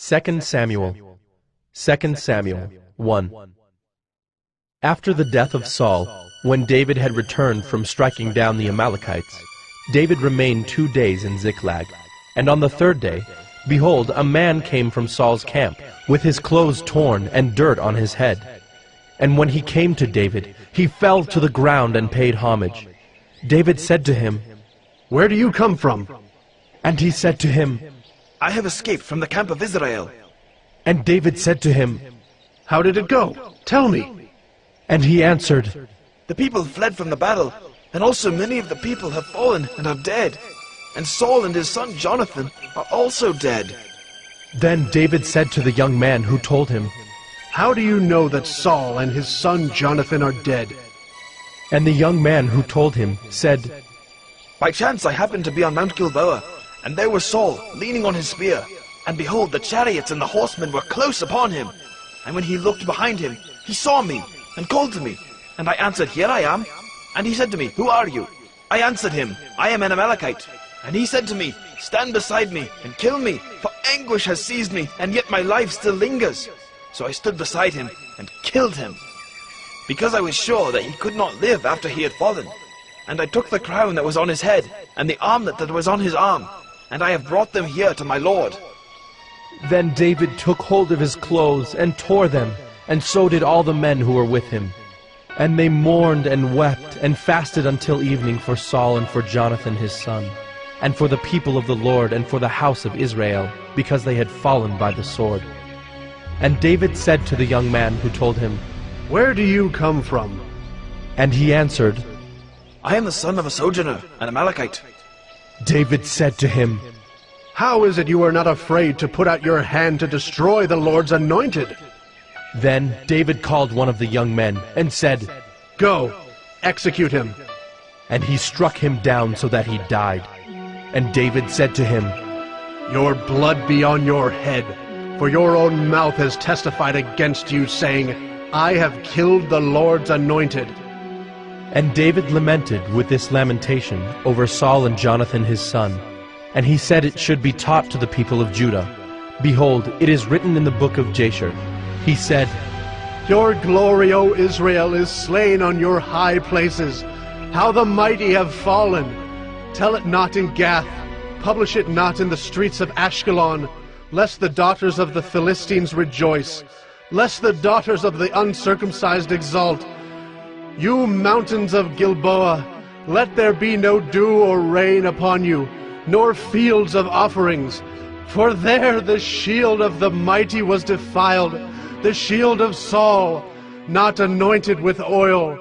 2 Samuel 1. After the death of Saul, when David had returned from striking down the Amalekites, David remained 2 days in Ziklag. And on the 3rd day, behold, a man came from Saul's camp, with his clothes torn and dirt on his head. And when he came to David, he fell to the ground and paid homage. David said to him, "Where do you come from?" And he said to him, "I have escaped from the camp of Israel." And David said to him, "How did it go? Tell me." And he answered, "The people fled from the battle, and also many of the people have fallen and are dead. And Saul and his son Jonathan are also dead." Then David said to the young man who told him, "How do you know that Saul and his son Jonathan are dead?" And the young man who told him said, "By chance I happened to be on Mount Gilboa, and there was Saul leaning on his spear. And behold, the chariots and the horsemen were close upon him. And when he looked behind him, he saw me, and called to me. And I answered, 'Here I am.' And he said to me, 'Who are you?' I answered him, 'I am an Amalekite.' And he said to me, 'Stand beside me, and kill me, for anguish has seized me, and yet my life still lingers.' So I stood beside him, and killed him, because I was sure that he could not live after he had fallen. And I took the crown that was on his head, and the armlet that was on his arm, and I have brought them here to my lord." Then David took hold of his clothes and tore them, and so did all the men who were with him. And they mourned and wept and fasted until evening for Saul and for Jonathan his son, and for the people of the Lord and for the house of Israel, because they had fallen by the sword. And David said to the young man who told him, "Where do you come from?" And he answered, "I am the son of a sojourner, an Amalekite." David said to him, "How is it you are not afraid to put out your hand to destroy the Lord's anointed?" Then David called one of the young men and said, "Go, execute him." And he struck him down so that he died. And David said to him, "Your blood be on your head, for your own mouth has testified against you, saying, 'I have killed the Lord's anointed.'" And David lamented with this lamentation over Saul and Jonathan his son. And he said it should be taught to the people of Judah. Behold, it is written in the book of Jasher. He said, "Your glory, O Israel, is slain on your high places. How the mighty have fallen! Tell it not in Gath, publish it not in the streets of Ashkelon, lest the daughters of the Philistines rejoice, lest the daughters of the uncircumcised exult. You mountains of Gilboa, let there be no dew or rain upon you, nor fields of offerings. For there the shield of the mighty was defiled, the shield of Saul, not anointed with oil.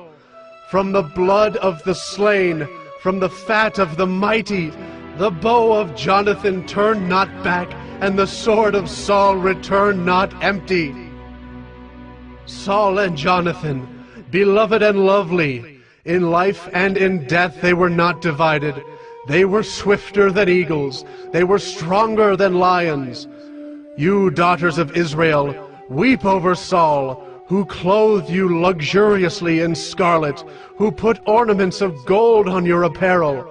From the blood of the slain, from the fat of the mighty, the bow of Jonathan turned not back, and the sword of Saul returned not empty." Saul and Jonathan, beloved and lovely, in life and in death they were not divided. They were swifter than eagles, they were stronger than lions. You daughters of Israel, weep over Saul, who clothed you luxuriously in scarlet, who put ornaments of gold on your apparel.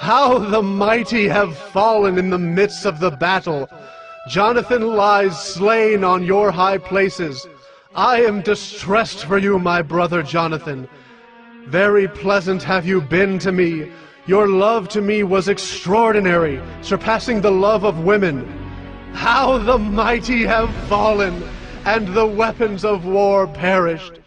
How the mighty have fallen in the midst of the battle! Jonathan lies slain on your high places. I am distressed for you, my brother Jonathan. Very pleasant have you been to me. Your love to me was extraordinary, surpassing the love of women. How the mighty have fallen, and the weapons of war perished.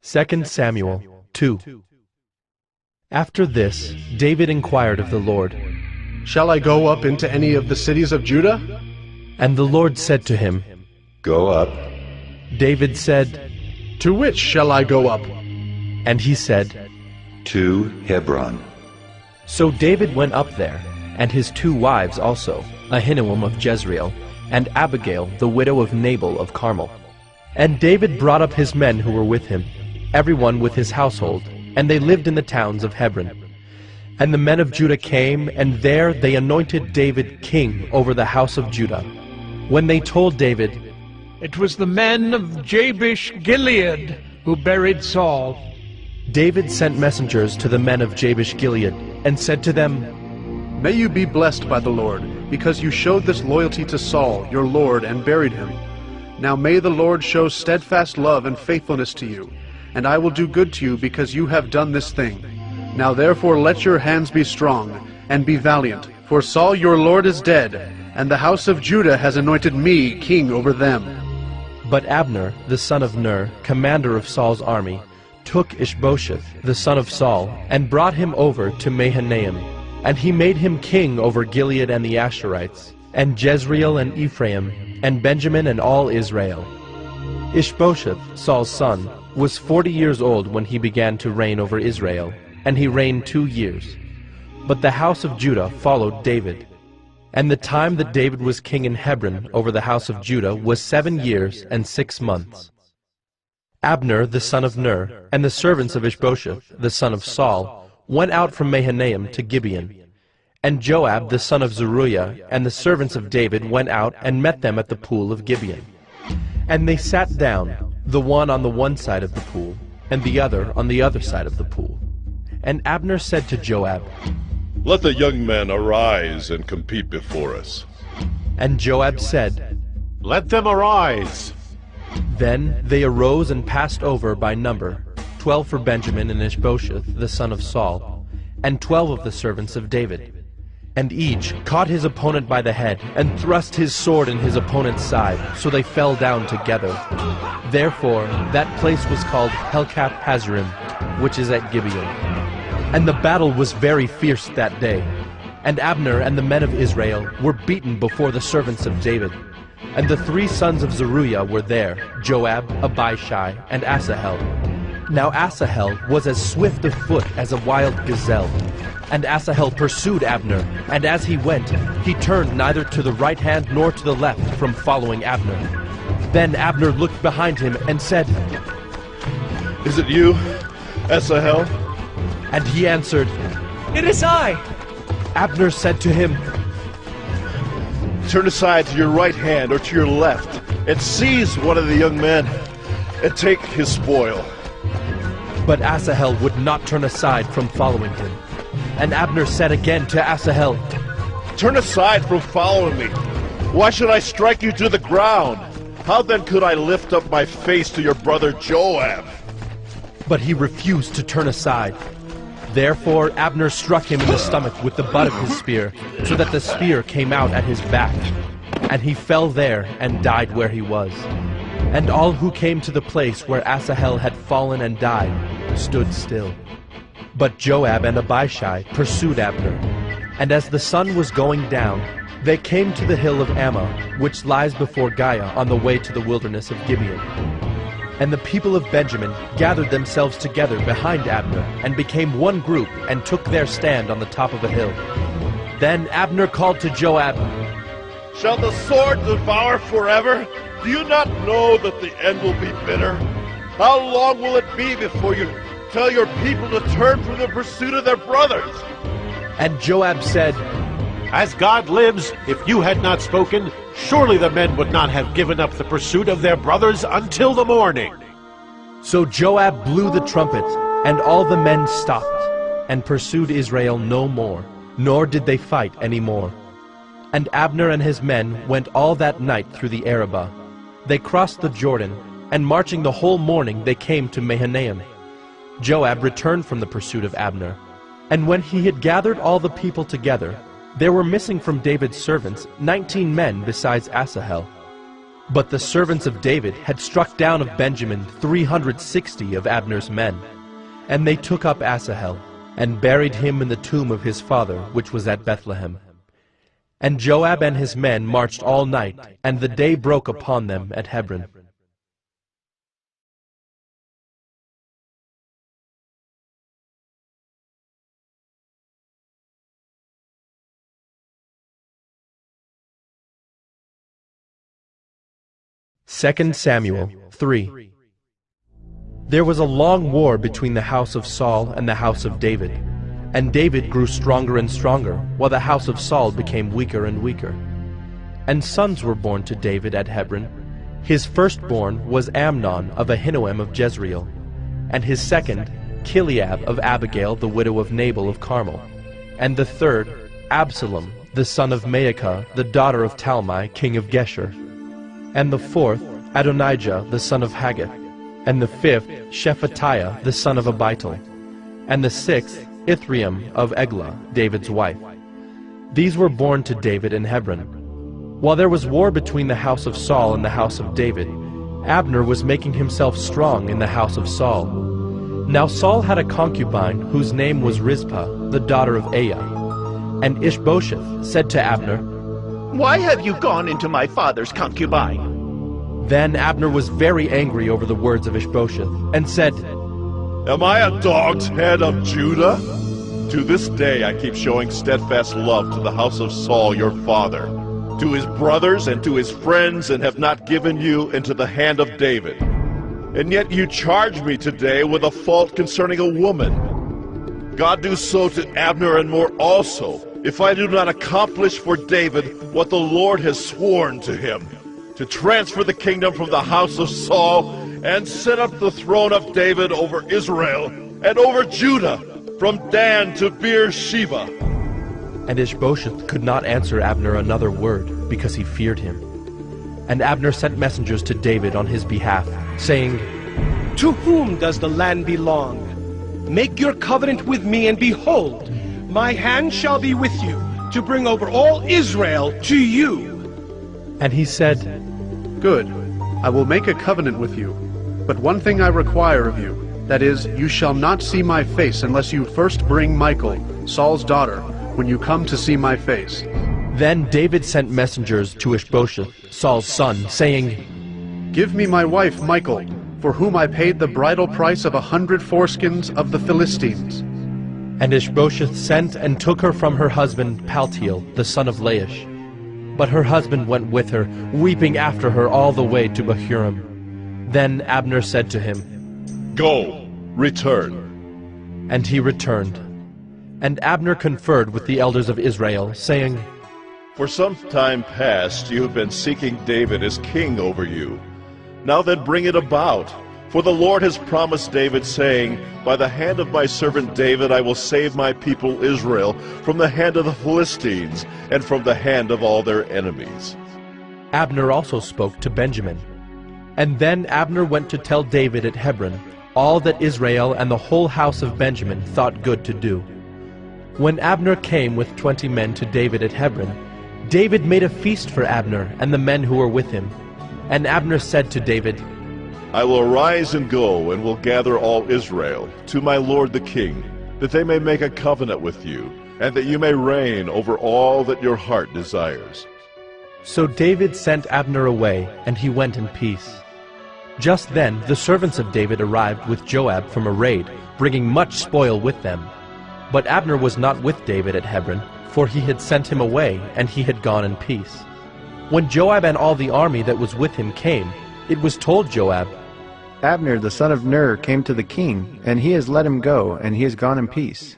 Second Samuel 2. After this, David inquired of the Lord, "Shall I go up into any of the cities of Judah?" And the Lord said to him, "Go up." David said, "To which shall I go up?" And he said, "To Hebron." So David went up there, and his 2 wives also, Ahinoam of Jezreel, and Abigail the widow of Nabal of Carmel. And David brought up his men who were with him, everyone with his household, and they lived in the towns of Hebron. And the men of Judah came, and there they anointed David king over the house of Judah. When they told David, It was the men of Jabesh Gilead who buried Saul. David sent messengers to the men of Jabesh Gilead and said to them, May you be blessed by the Lord, because you showed this loyalty to Saul, your Lord, and buried him. Now may the Lord show steadfast love and faithfulness to you, and I will do good to you because you have done this thing. Now therefore let your hands be strong, and be valiant, for Saul your Lord is dead, and the house of Judah has anointed me king over them. But Abner, the son of Ner, commander of Saul's army, took Ishbosheth, the son of Saul, and brought him over to Mahanaim. And he made him king over Gilead and the Asherites, and Jezreel and Ephraim, and Benjamin and all Israel. Ishbosheth, Saul's son, was 40 years old when he began to reign over Israel, and he reigned 2 years. But the house of Judah followed David. And the time that David was king in Hebron over the house of Judah was 7 years and 6 months. Abner the son of Ner, and the servants of Ishbosheth the son of Saul, went out from Mahanaim to Gibeon. And Joab the son of Zeruiah and the servants of David went out and met them at the pool of Gibeon. And they sat down, the one on the one side of the pool, and the other on the other side of the pool. And Abner said to Joab, Let the young men arise and compete before us. And Joab said, Let them arise. Then they arose and passed over by number, 12 for Benjamin and Ishbosheth the son of Saul, and 12 of the servants of David. And each caught his opponent by the head, and thrust his sword in his opponent's side, so they fell down together. Therefore that place was called Helkath Hazarim, which is at Gibeon. And the battle was very fierce that day. And Abner and the men of Israel were beaten before the servants of David. And the 3 sons of Zeruiah were there, Joab, Abishai, and Asahel. Now Asahel was as swift of foot as a wild gazelle. And Asahel pursued Abner, and as he went, he turned neither to the right hand nor to the left from following Abner. Then Abner looked behind him and said, Is it you, Asahel? And he answered, It is I. Abner said to him, Turn aside to your right hand or to your left, and seize one of the young men, and take his spoil. But Asahel would not turn aside from following him. And Abner said again to Asahel, Turn aside from following me. Why should I strike you to the ground? How then could I lift up my face to your brother Joab? But he refused to turn aside. Therefore Abner struck him in the stomach with the butt of his spear, so that the spear came out at his back. And he fell there and died where he was. And all who came to the place where Asahel had fallen and died stood still. But Joab and Abishai pursued Abner. And as the sun was going down, they came to the hill of Ammah, which lies before Giah on the way to the wilderness of Gibeon. And the people of Benjamin gathered themselves together behind Abner, and became one group, and took their stand on the top of a hill. Then Abner called to Joab, Shall the sword devour forever? Do you not know that the end will be bitter? How long will it be before you tell your people to turn from the pursuit of their brothers? And Joab said, As God lives, if you had not spoken, surely the men would not have given up the pursuit of their brothers until the morning. So Joab blew the trumpet, and all the men stopped, and pursued Israel no more, nor did they fight any more. And Abner and his men went all that night through the Arabah. They crossed the Jordan, and marching the whole morning they came to Mahanaim. Joab returned from the pursuit of Abner. And when he had gathered all the people together, there were missing from David's servants 19 men besides Asahel. But the servants of David had struck down of Benjamin 360 of Abner's men. And they took up Asahel, and buried him in the tomb of his father, which was at Bethlehem. And Joab and his men marched all night, and the day broke upon them at Hebron. Second Samuel 3. There was a long war between the house of Saul and the house of David. And David grew stronger and stronger, while the house of Saul became weaker and weaker. And sons were born to David at Hebron. His firstborn was Amnon of Ahinoam of Jezreel, and his second, Chileab of Abigail, the widow of Nabal of Carmel, and the third, Absalom, the son of Maacah, the daughter of Talmai, king of Geshur, and the fourth, Adonijah, the son of Haggith, and the fifth, Shephatiah, the son of Abital, and the sixth, Ithream of Eglah, David's wife. These were born to David in Hebron. While there was war between the house of Saul and the house of David, Abner was making himself strong in the house of Saul. Now Saul had a concubine whose name was Rizpah, the daughter of Aiah. And Ishbosheth said to Abner, "Why have you gone into my father's concubine?" Then Abner was very angry over the words of Ishbosheth, and said, Am I a dog's head of Judah? To this day I keep showing steadfast love to the house of Saul your father, to his brothers and to his friends, and have not given you into the hand of David. And yet you charge me today with a fault concerning a woman. God do so to Abner and more also, if I do not accomplish for David what the Lord has sworn to him, to transfer the kingdom from the house of Saul and set up the throne of David over Israel and over Judah, from Dan to Beersheba. And Ishbosheth could not answer Abner another word, because he feared him. And Abner sent messengers to David on his behalf, saying, "To whom does the land belong? Make your covenant with me, and behold, my hand shall be with you, to bring over all Israel to you." And he said, Good, I will make a covenant with you. But one thing I require of you, that is, you shall not see my face unless you first bring Michal, Saul's daughter, when you come to see my face. Then David sent messengers to Ishbosheth, Saul's son, saying, Give me my wife Michal, for whom I paid the bridal price of 100 foreskins of the Philistines. And Ishbosheth sent and took her from her husband Paltiel, the son of Laish. But her husband went with her, weeping after her all the way to Bahurim. Then Abner said to him, Go, return. And he returned. And Abner conferred with the elders of Israel, saying, For some time past you have been seeking David as king over you. Now then bring it about. For the Lord has promised David, saying, By the hand of my servant David I will save my people Israel from the hand of the Philistines and from the hand of all their enemies. Abner also spoke to Benjamin. And then Abner went to tell David at Hebron all that Israel and the whole house of Benjamin thought good to do. When Abner came with 20 men to David at Hebron, David made a feast for Abner and the men who were with him. And Abner said to David, I will arise and go, and will gather all Israel to my lord the king, that they may make a covenant with you, and that you may reign over all that your heart desires. So David sent Abner away, and he went in peace. Just then the servants of David arrived with Joab from a raid, bringing much spoil with them. But Abner was not with David at Hebron, for he had sent him away, and he had gone in peace. When Joab and all the army that was with him came, it was told Joab, Abner the son of Ner came to the king, and he has let him go, and he has gone in peace.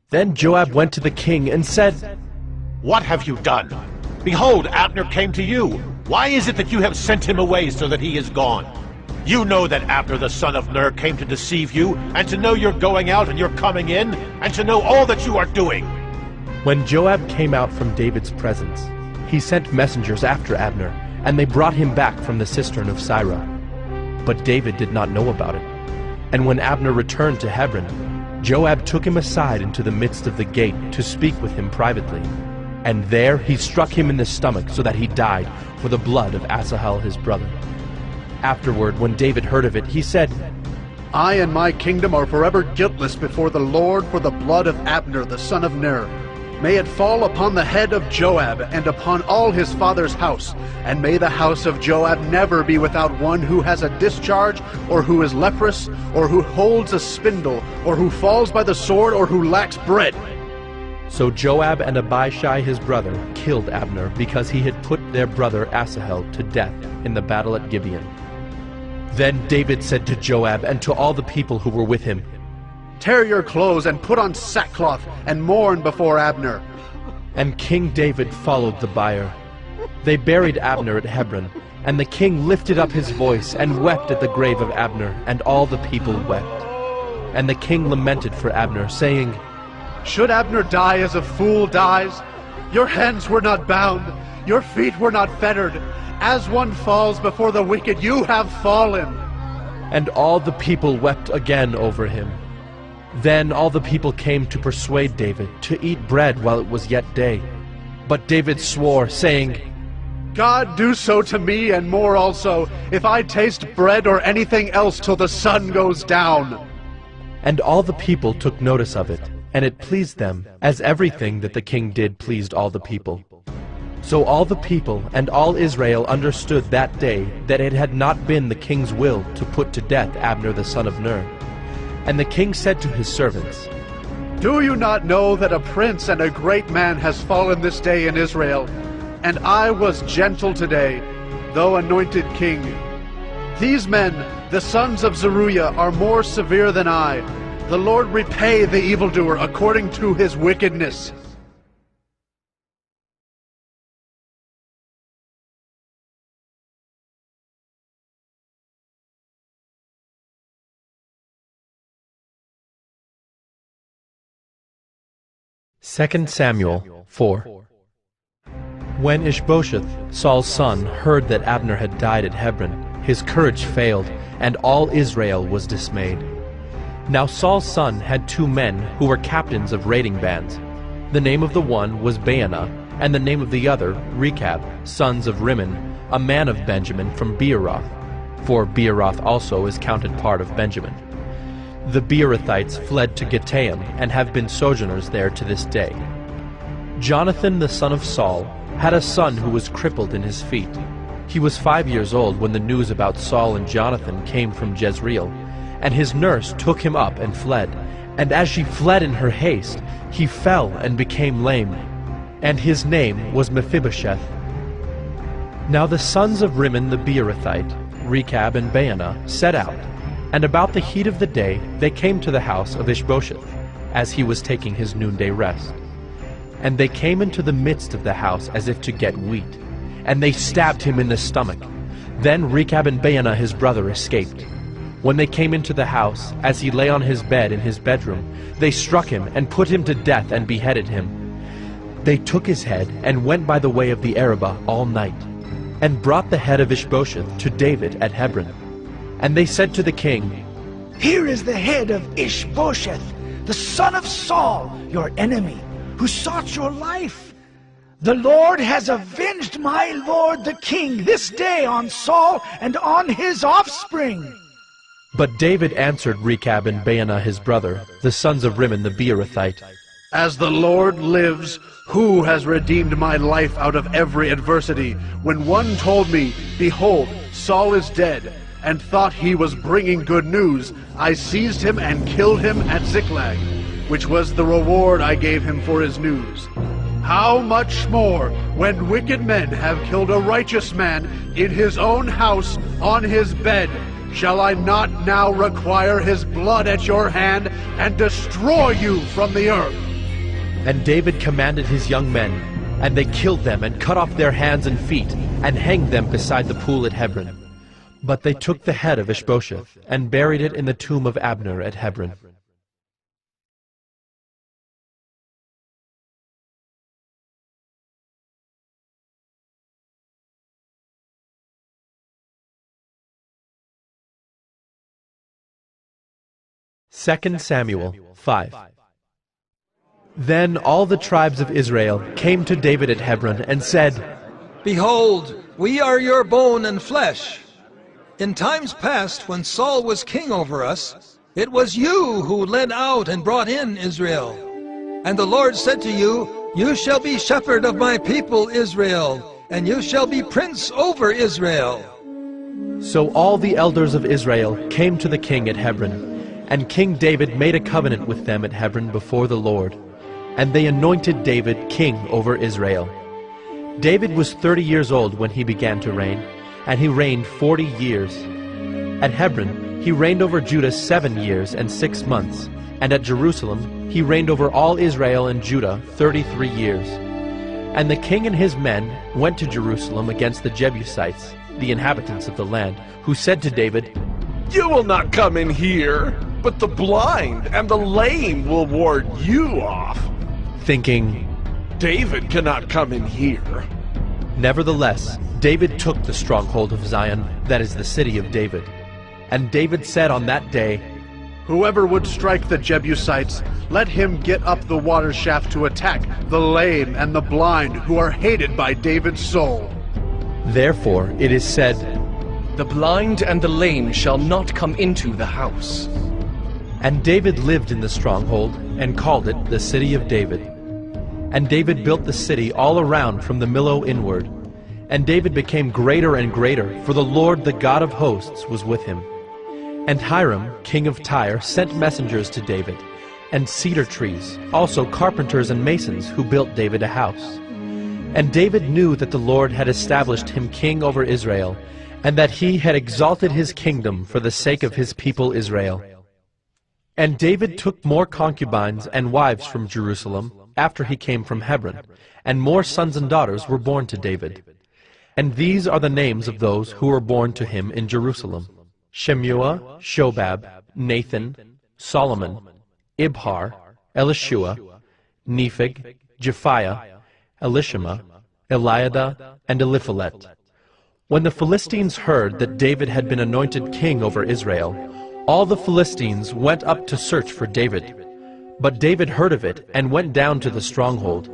Then Joab went to the king and said, What have you done? Behold, Abner came to you. Why is it that you have sent him away so that he is gone? You know that Abner the son of Ner came to deceive you, and to know you're going out and you're coming in, and to know all that you are doing. When Joab came out from David's presence, he sent messengers after Abner, and they brought him back from the cistern of Sirah. But David did not know about it. And when Abner returned to Hebron, Joab took him aside into the midst of the gate to speak with him privately. And there he struck him in the stomach so that he died for the blood of Asahel his brother. Afterward, when David heard of it, he said, I and my kingdom are forever guiltless before the Lord for the blood of Abner the son of Ner. May it fall upon the head of Joab and upon all his father's house, and may the house of Joab never be without one who has a discharge, or who is leprous, or who holds a spindle, or who falls by the sword, or who lacks bread. So Joab and Abishai his brother killed Abner, because he had put their brother Asahel to death in the battle at Gibeon. Then David said to Joab and to all the people who were with him, Tear your clothes and put on sackcloth and mourn before Abner. And King David followed the bier. They buried Abner at Hebron, And the king lifted up his voice and wept at the grave of Abner, and all the people wept. And the king lamented for Abner, saying, Should Abner die as a fool dies? Your hands were not bound, your feet were not fettered. As one falls before the wicked, you have fallen. And all the people wept again over him. Then all the people came to persuade David to eat bread while it was yet day. But David swore, saying, God, do so to me and more also, if I taste bread or anything else till the sun goes down. And all the people took notice of it, and it pleased them, as everything that the king did pleased all the people. So all the people and all Israel understood that day that it had not been the king's will to put to death Abner the son of Ner. And the king said to his servants, Do you not know that a prince and a great man has fallen this day in Israel? And I was gentle today, though anointed king. These men, the sons of Zeruiah, are more severe than I. The Lord repay the evildoer according to his wickedness. Second Samuel 4. When Ishbosheth, Saul's son, heard that Abner had died at Hebron, his courage failed, and all Israel was dismayed. Now Saul's son had 2 men who were captains of raiding bands. The name of the one was Baanah, and the name of the other Rechab, sons of Rimmon, a man of Benjamin from Beeroth, for Beeroth also is counted part of Benjamin. The Beerothites fled to Gittaim and have been sojourners there to this day. Jonathan the son of Saul had a son who was crippled in his feet. He was 5 years old when the news about Saul and Jonathan came from Jezreel, and his nurse took him up and fled. And as she fled in her haste, he fell and became lame, and his name was Mephibosheth. Now the sons of Rimmon the Beerothite, Rechab and Baanah, set out, and about the heat of the day they came to the house of Ishbosheth, as he was taking his noonday rest. And they came into the midst of the house as if to get wheat, and they stabbed him in the stomach. Then Rechab and Baanah his brother escaped. When they came into the house, as he lay on his bed in his bedroom, they struck him and put him to death and beheaded him. They took his head and went by the way of the Arabah all night, and brought the head of Ishbosheth to David at Hebron. And they said to the king, Here is the head of Ishbosheth, the son of Saul, your enemy, who sought your life. The Lord has avenged my lord the king this day on Saul and on his offspring. But David answered Rechab and Baanah his brother, the sons of Rimmon the Beerothite, As the Lord lives, who has redeemed my life out of every adversity, when one told me, Behold, Saul is dead, and thought he was bringing good news, I seized him and killed him at Ziklag, which was the reward I gave him for his news. How much more, when wicked men have killed a righteous man in his own house on his bed, shall I not now require his blood at your hand and destroy you from the earth? And David commanded his young men, and they killed them and cut off their hands and feet, and hanged them beside the pool at Hebron. But they took the head of Ishbosheth, and buried it in the tomb of Abner at Hebron. Second Samuel 5. Then all the tribes of Israel came to David at Hebron and said, Behold, we are your bone and flesh. In times past, when Saul was king over us, it was you who led out and brought in Israel. And the Lord said to you, You shall be shepherd of my people Israel, and you shall be prince over Israel. So all the elders of Israel came to the king at Hebron, and King David made a covenant with them at Hebron before the Lord, and they anointed David king over Israel. David was 30 years old when he began to reign, and he reigned 40 years. At Hebron he reigned over Judah 7 years and 6 months, and at Jerusalem he reigned over all Israel and Judah 33 years. And the king and his men went to Jerusalem against the Jebusites, the inhabitants of the land, who said to David, "You will not come in here, but the blind and the lame will ward you off." Thinking, "David cannot come in here." Nevertheless, David took the stronghold of Zion, that is the city of David. And David said on that day, "Whoever would strike the Jebusites, let him get up the water shaft to attack the lame and the blind who are hated by David's soul." Therefore it is said, "The blind and the lame shall not come into the house." And David lived in the stronghold, and called it the city of David. And David built the city all around from the Millo inward. And David became greater and greater, for the Lord the God of hosts was with him. And Hiram, king of Tyre, sent messengers to David, and cedar trees, also carpenters and masons, who built David a house. And David knew that the Lord had established him king over Israel, and that he had exalted his kingdom for the sake of his people Israel. And David took more concubines and wives from Jerusalem after he came from Hebron, and more sons and daughters were born to David. And these are the names of those who were born to him in Jerusalem: Shemua, Shobab, Nathan, Solomon, Ibhar, Elishua, Nepheg, Japhiah, Elishama, Eliada, and Eliphalet. When the Philistines heard that David had been anointed king over Israel, all the Philistines went up to search for David. But David heard of it and went down to the stronghold.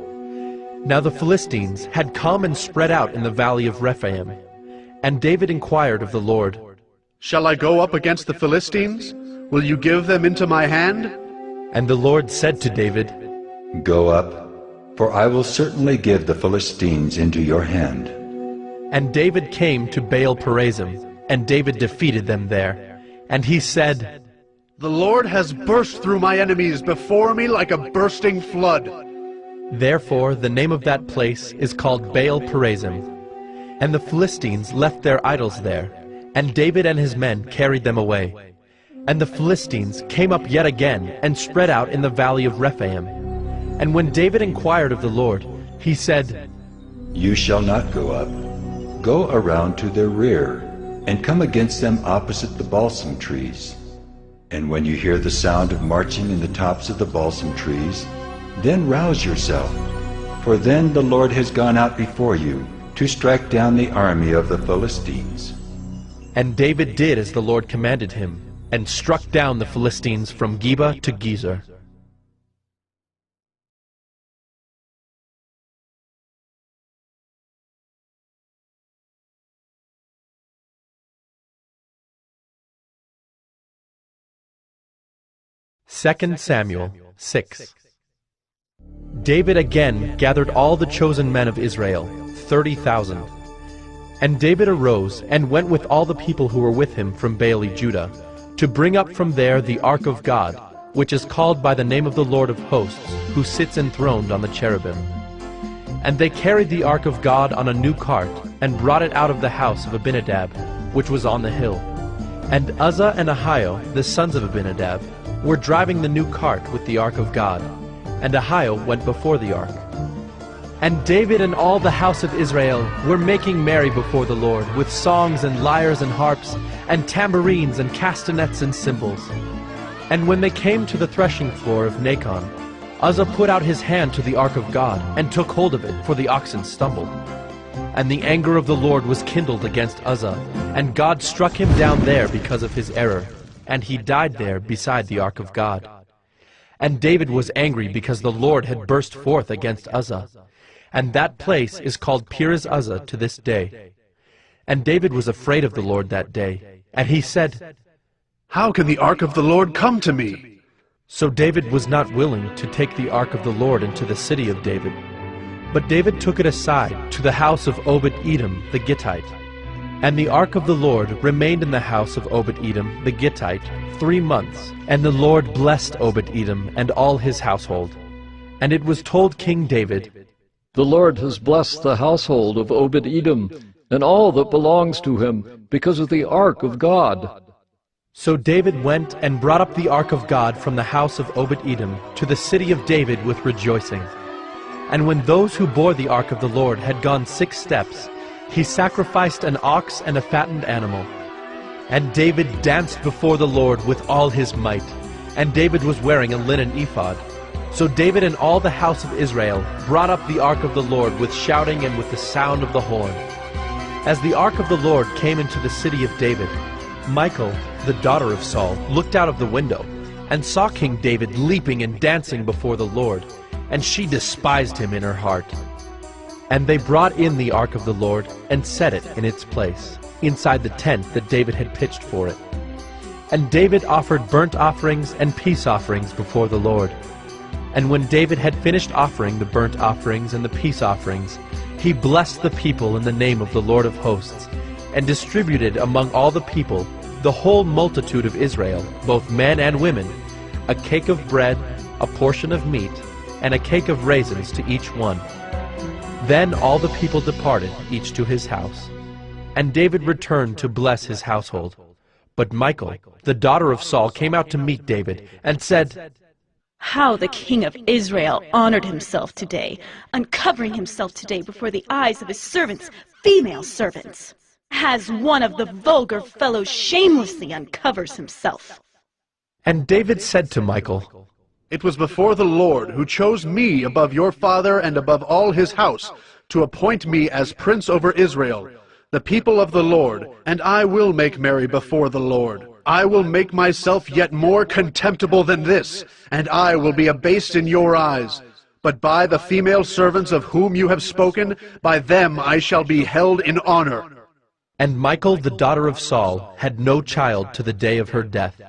Now the Philistines had come and spread out in the valley of Rephaim. And David inquired of the Lord, "Shall I go up against the Philistines? Will you give them into my hand?" And the Lord said to David, "Go up, for I will certainly give the Philistines into your hand." And David came to Baal-perazim, and David defeated them there. And he said, "The Lord has burst through my enemies before me like a bursting flood." Therefore the name of that place is called Baal-perazim. And the Philistines left their idols there, and David and his men carried them away. And the Philistines came up yet again, and spread out in the valley of Rephaim. And when David inquired of the Lord, he said, "You shall not go up. Go around to their rear, and come against them opposite the balsam trees. And when you hear the sound of marching in the tops of the balsam trees, then rouse yourself, for then the Lord has gone out before you to strike down the army of the Philistines." And David did as the Lord commanded him, and struck down the Philistines from Geba to Gezer. Second Samuel 6. David again gathered all the chosen men of Israel, 30,000. And David arose and went with all the people who were with him from Baale Judah, to bring up from there the ark of God, which is called by the name of the Lord of hosts, who sits enthroned on the cherubim. And they carried the ark of God on a new cart, and brought it out of the house of Abinadab, which was on the hill. And Uzzah and Ahio, the sons of Abinadab, were driving the new cart with the ark of God, and Ahio went before the ark. And David and all the house of Israel were making merry before the Lord, with songs and lyres and harps, and tambourines and castanets and cymbals. And when they came to the threshing floor of Nacon, Uzzah put out his hand to the ark of God, and took hold of it, for the oxen stumbled. And the anger of the Lord was kindled against Uzzah, and God struck him down there because of his error, and he died there beside the ark of God. And David was angry because the Lord had burst forth against Uzzah. And that place is called Perez-Uzzah to this day. And David was afraid of the Lord that day. And he said, "How can the ark of the Lord come to me?" So David was not willing to take the ark of the Lord into the city of David. But David took it aside to the house of Obed-Edom the Gittite. And the ark of the Lord remained in the house of Obed-Edom the Gittite 3 months. And the Lord blessed Obed-Edom and all his household. And it was told King David, "The Lord has blessed the household of Obed-Edom and all that belongs to him because of the ark of God." So David went and brought up the ark of God from the house of Obed-Edom to the city of David with rejoicing. And when those who bore the ark of the Lord had gone 6 steps, he sacrificed an ox and a fattened animal. And David danced before the Lord with all his might, and David was wearing a linen ephod. So David and all the house of Israel brought up the ark of the Lord with shouting and with the sound of the horn. As the ark of the Lord came into the city of David, Michal, the daughter of Saul, looked out of the window, and saw King David leaping and dancing before the Lord, and she despised him in her heart. And they brought in the ark of the Lord, and set it in its place, inside the tent that David had pitched for it. And David offered burnt offerings and peace offerings before the Lord. And when David had finished offering the burnt offerings and the peace offerings, he blessed the people in the name of the Lord of hosts, and distributed among all the people, the whole multitude of Israel, both men and women, a cake of bread, a portion of meat, and a cake of raisins to each one. Then all the people departed, each to his house. And David returned to bless his household. But Michal, the daughter of Saul, came out to meet David, and said, "How the king of Israel honored himself today, uncovering himself today before the eyes of his servants, female servants, as one of the vulgar fellows shamelessly uncovers himself." And David said to Michal, "It was before the Lord who chose me above your father and above all his house, to appoint me as prince over Israel, the people of the Lord, and I will make merry before the Lord. I will make myself yet more contemptible than this, and I will be abased in your eyes. But by the female servants of whom you have spoken, by them I shall be held in honor." And Michal, the daughter of Saul, had no child to the day of her death.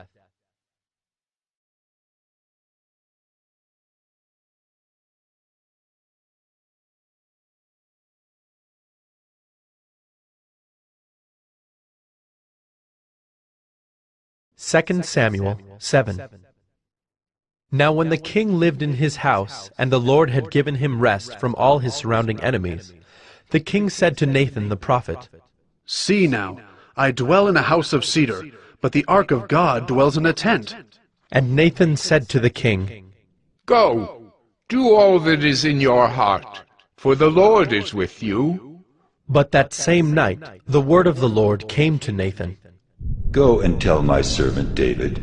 Second Samuel 7. Now when the king lived in his house, and the Lord had given him rest from all his surrounding enemies, the king said to Nathan the prophet, "See now, I dwell in a house of cedar, but the ark of God dwells in a tent." And Nathan said to the king, "Go, do all that is in your heart, for the Lord is with you." But that same night the word of the Lord came to Nathan. "Go and tell my servant David,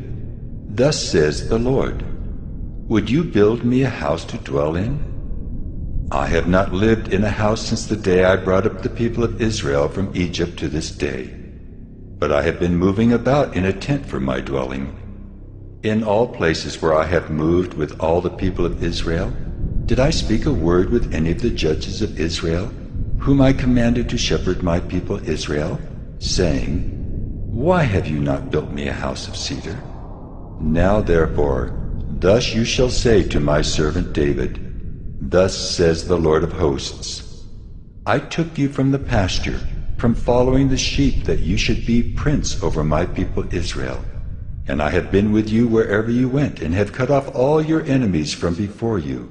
thus says the Lord, would you build me a house to dwell in? I have not lived in a house since the day I brought up the people of Israel from Egypt to this day, but I have been moving about in a tent for my dwelling. In all places where I have moved with all the people of Israel, did I speak a word with any of the judges of Israel, whom I commanded to shepherd my people Israel, saying, why have you not built me a house of cedar? Now therefore, thus you shall say to my servant David, thus says the Lord of hosts, I took you from the pasture, from following the sheep, that you should be prince over my people Israel. And I have been with you wherever you went, and have cut off all your enemies from before you.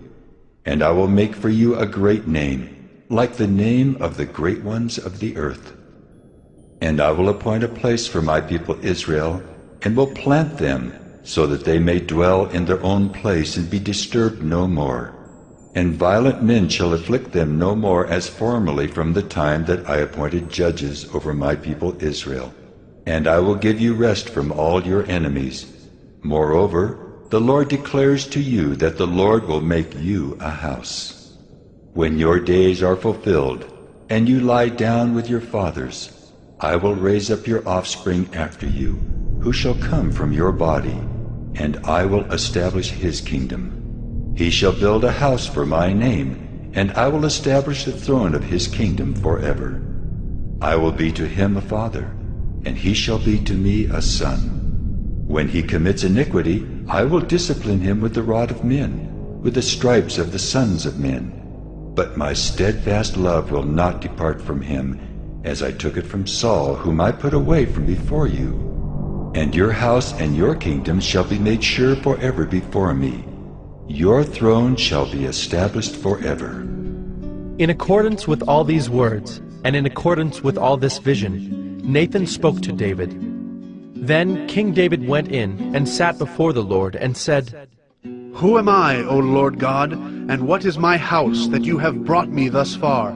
And I will make for you a great name, like the name of the great ones of the earth. And I will appoint a place for my people Israel, and will plant them, so that they may dwell in their own place and be disturbed no more. And violent men shall afflict them no more as formerly from the time that I appointed judges over my people Israel. And I will give you rest from all your enemies. Moreover, the Lord declares to you that the Lord will make you a house. When your days are fulfilled, and you lie down with your fathers, I will raise up your offspring after you, who shall come from your body, and I will establish his kingdom. He shall build a house for my name, and I will establish the throne of his kingdom forever. I will be to him a father, and he shall be to me a son. When he commits iniquity, I will discipline him with the rod of men, with the stripes of the sons of men. But my steadfast love will not depart from him, as I took it from Saul, whom I put away from before you. And your house and your kingdom shall be made sure forever before me. Your throne shall be established forever. In accordance with all these words, and in accordance with all this vision, Nathan spoke to David. Then King David went in and sat before the Lord and said, Who am I, O Lord God, and what is my house that you have brought me thus far?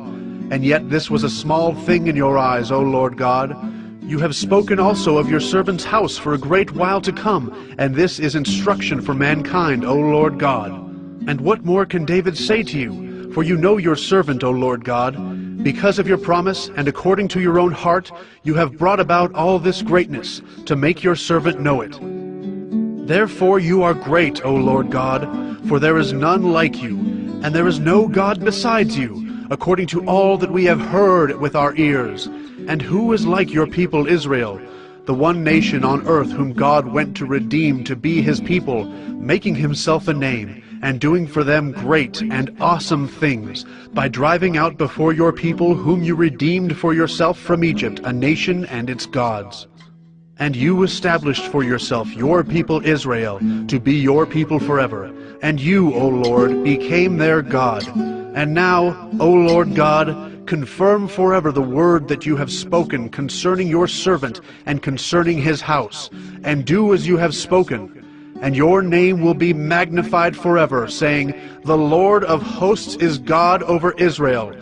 and yet this was a small thing in your eyes, O Lord God. You have spoken also of your servant's house for a great while to come, and this is instruction for mankind, O Lord God. And what more can David say to you? For you know your servant, O Lord God. Because of your promise, and according to your own heart, you have brought about all this greatness, to make your servant know it. Therefore you are great, O Lord God, for there is none like you, and there is no God besides you, according to all that we have heard with our ears. And who is like your people Israel, the one nation on earth whom God went to redeem to be his people, making himself a name, and doing for them great and awesome things, by driving out before your people whom you redeemed for yourself from Egypt, a nation and its gods. And you established for yourself your people Israel, to be your people forever. And you, O Lord, became their God. And now, O Lord God, confirm forever the word that you have spoken concerning your servant and concerning his house, and do as you have spoken. And your name will be magnified forever, saying, The Lord of hosts is God over Israel,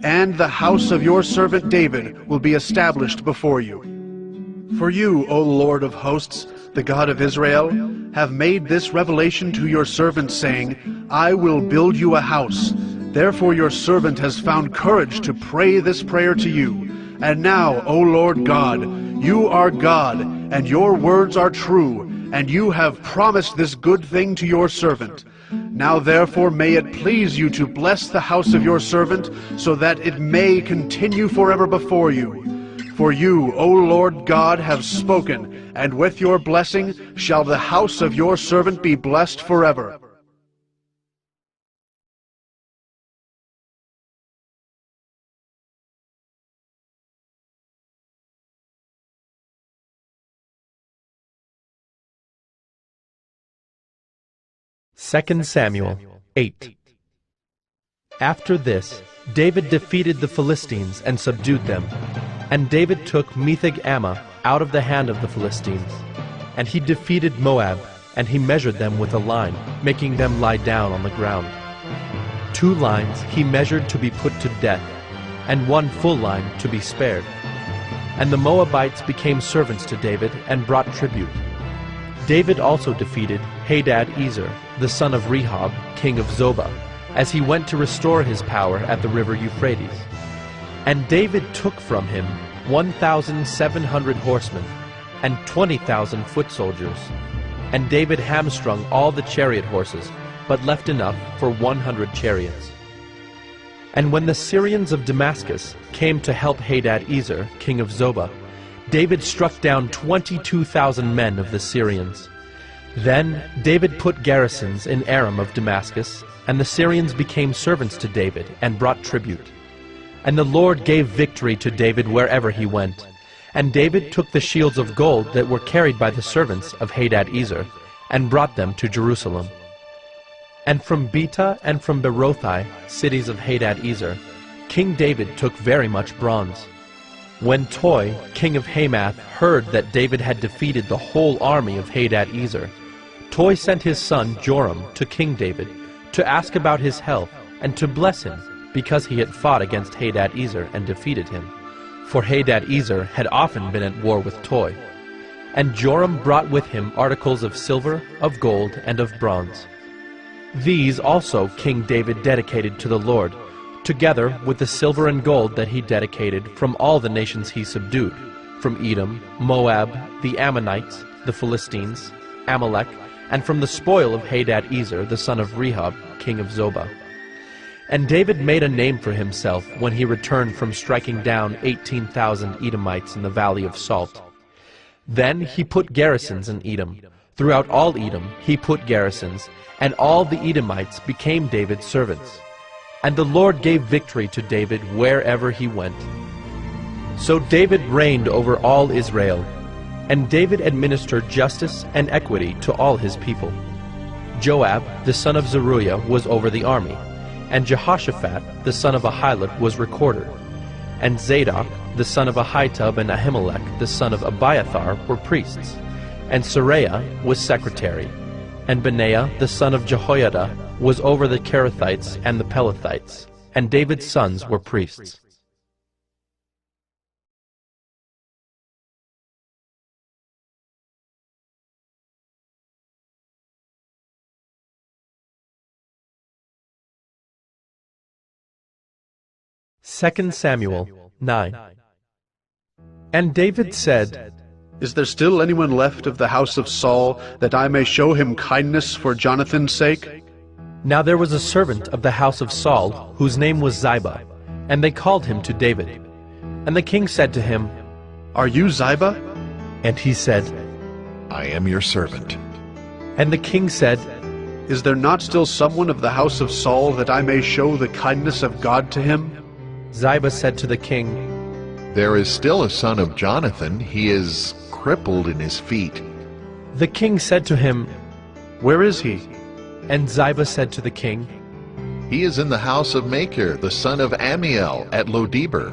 and the house of your servant David will be established before you. For you, O Lord of hosts, the God of Israel, have made this revelation to your servant, saying, I will build you a house. Therefore your servant has found courage to pray this prayer to you. And now, O Lord God, you are God, and your words are true, and you have promised this good thing to your servant. Now therefore may it please you to bless the house of your servant, so that it may continue forever before you. For you, O Lord God, have spoken, and with your blessing shall the house of your servant be blessed forever. Second Samuel 8. After this, David defeated the Philistines and subdued them. And David took Metheg-Ammah out of the hand of the Philistines. And he defeated Moab, and he measured them with a line, making them lie down on the ground. 2 lines he measured to be put to death, and 1 full line to be spared. And the Moabites became servants to David and brought tribute. David also defeated Hadad-ezer, the son of Rehob, king of Zobah, as he went to restore his power at the river Euphrates. And David took from him 1,700 horsemen and 20,000 foot soldiers. And David hamstrung all the chariot horses, but left enough for 100 chariots. And when the Syrians of Damascus came to help Hadad-ezer, king of Zobah, David struck down 22,000 men of the Syrians. Then David put garrisons in Aram of Damascus, and the Syrians became servants to David and brought tribute. And the Lord gave victory to David wherever he went. And David took the shields of gold that were carried by the servants of Hadad-ezer, and brought them to Jerusalem. And from Betah and from Berothai, cities of Hadad-ezer, King David took very much bronze. When Toi, king of Hamath, heard that David had defeated the whole army of Hadad-ezer, Toi sent his son Joram to King David to ask about his health and to bless him, because he had fought against Hadad-ezer and defeated him. For Hadad-ezer had often been at war with Toi. And Joram brought with him articles of silver, of gold, and of bronze. These also King David dedicated to the Lord, together with the silver and gold that he dedicated from all the nations he subdued, from Edom, Moab, the Ammonites, the Philistines, Amalek, and from the spoil of Hadad-ezer, the son of Rehob, king of Zobah. And David made a name for himself when he returned from striking down 18,000 Edomites in the valley of Salt. Then he put garrisons in Edom. Throughout all Edom he put garrisons, and all the Edomites became David's servants. And the Lord gave victory to David wherever he went. So David reigned over all Israel, and David administered justice and equity to all his people. Joab, the son of Zeruiah, was over the army, and Jehoshaphat, the son of Ahilud, was recorder. And Zadok, the son of Ahitub, and Ahimelech, the son of Abiathar, were priests. And Seraiah was secretary. And Benaiah, the son of Jehoiada, was over the Kerethites and the Pelethites. And David's sons were priests. 2 Samuel 9. And David said, Is there still anyone left of the house of Saul, that I may show him kindness for Jonathan's sake? Now there was a servant of the house of Saul, whose name was Ziba, and they called him to David. And the king said to him, Are you Ziba? And he said, I am your servant. And the king said, Is there not still someone of the house of Saul, that I may show the kindness of God to him? Ziba said to the king, There is still a son of Jonathan. He is crippled in his feet. The king said to him, Where is he? And Ziba said to the king, He is in the house of Machir, the son of Ammiel, at Lodebar.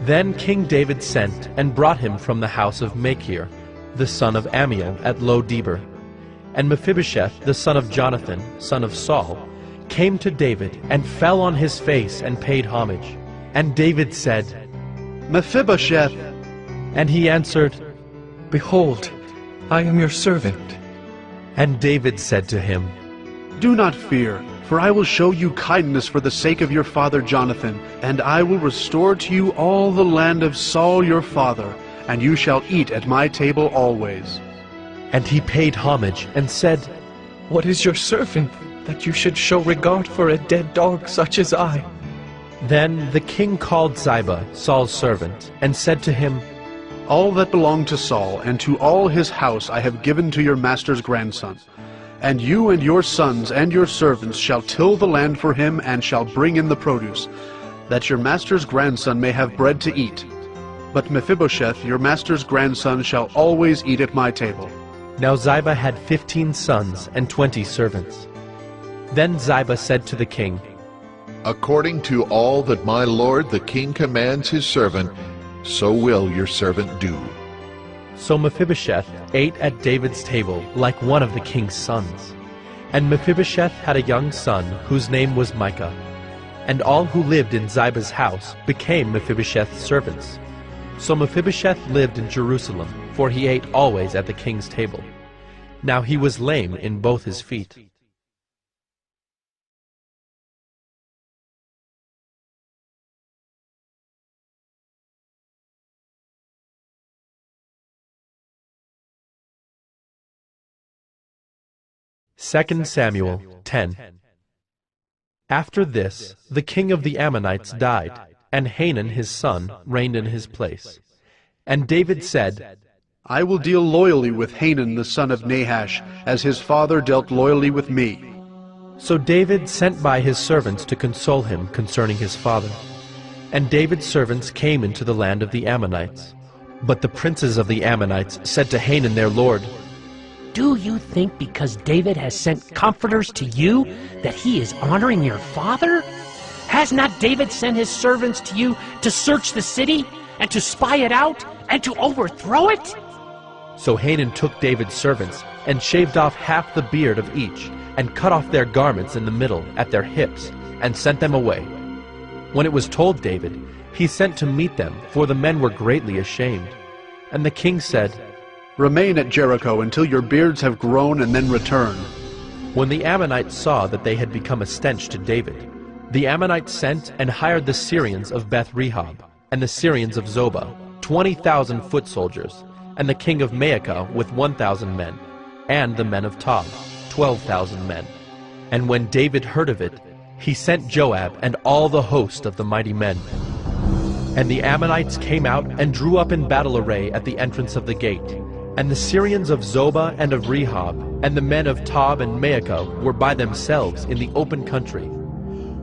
Then King David sent and brought him from the house of Machir, the son of Ammiel, at Lodebar. And Mephibosheth, the son of Jonathan, son of Saul, came to David and fell on his face and paid homage. And David said, Mephibosheth. And he answered, Behold, I am your servant. And David said to him, Do not fear, for I will show you kindness for the sake of your father Jonathan, and I will restore to you all the land of Saul your father, and you shall eat at my table always. And he paid homage and said, What is your servant, that you should show regard for a dead dog such as I? Then the king called Ziba, Saul's servant, and said to him, All that belonged to Saul and to all his house I have given to your master's grandson. And you and your sons and your servants shall till the land for him and shall bring in the produce, that your master's grandson may have bread to eat. But Mephibosheth, your master's grandson, shall always eat at my table. Now Ziba had 15 sons and 20 servants. Then Ziba said to the king, According to all that my lord the king commands his servant, so will your servant do. So Mephibosheth ate at David's table like one of the king's sons. And Mephibosheth had a young son whose name was Micah. And all who lived in Ziba's house became Mephibosheth's servants. So Mephibosheth lived in Jerusalem, for he ate always at the king's table. Now he was lame in both his feet. Second Samuel 10. After this, the king of the Ammonites died, and Hanun his son reigned in his place. And David said, I will deal loyally with Hanun the son of Nahash, as his father dealt loyally with me. So David sent by his servants to console him concerning his father. And David's servants came into the land of the Ammonites. But the princes of the Ammonites said to Hanun their lord, Do you think because David has sent comforters to you that he is honoring your father? Has not David sent his servants to you to search the city and to spy it out and to overthrow it? So Hanun took David's servants and shaved off half the beard of each and cut off their garments in the middle at their hips and sent them away. When it was told David, he sent to meet them, for the men were greatly ashamed. And the king said, Remain at Jericho until your beards have grown, and then return. When the Ammonites saw that they had become a stench to David, the Ammonites sent and hired the Syrians of Beth-rehob, and the Syrians of Zobah, 20,000 foot soldiers, and the king of Maacah with 1,000 men, and the men of Tob, 12,000 men. And when David heard of it, he sent Joab and all the host of the mighty men. And the Ammonites came out and drew up in battle array at the entrance of the gate. And the Syrians of Zobah and of Rehob, and the men of Tob and Maacah were by themselves in the open country.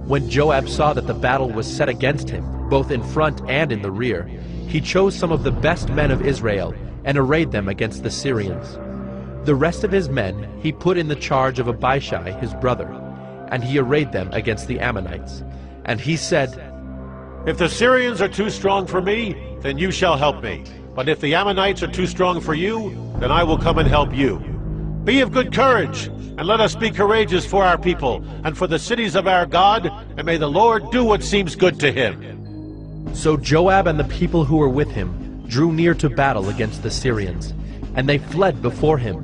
When Joab saw that the battle was set against him, both in front and in the rear, he chose some of the best men of Israel and arrayed them against the Syrians. The rest of his men he put in the charge of Abishai his brother, and he arrayed them against the Ammonites. And he said, If the Syrians are too strong for me, then you shall help me. But if the Ammonites are too strong for you, then I will come and help you. Be of good courage, and let us be courageous for our people, and for the cities of our God, and may the Lord do what seems good to him. So Joab and the people who were with him drew near to battle against the Syrians, and they fled before him.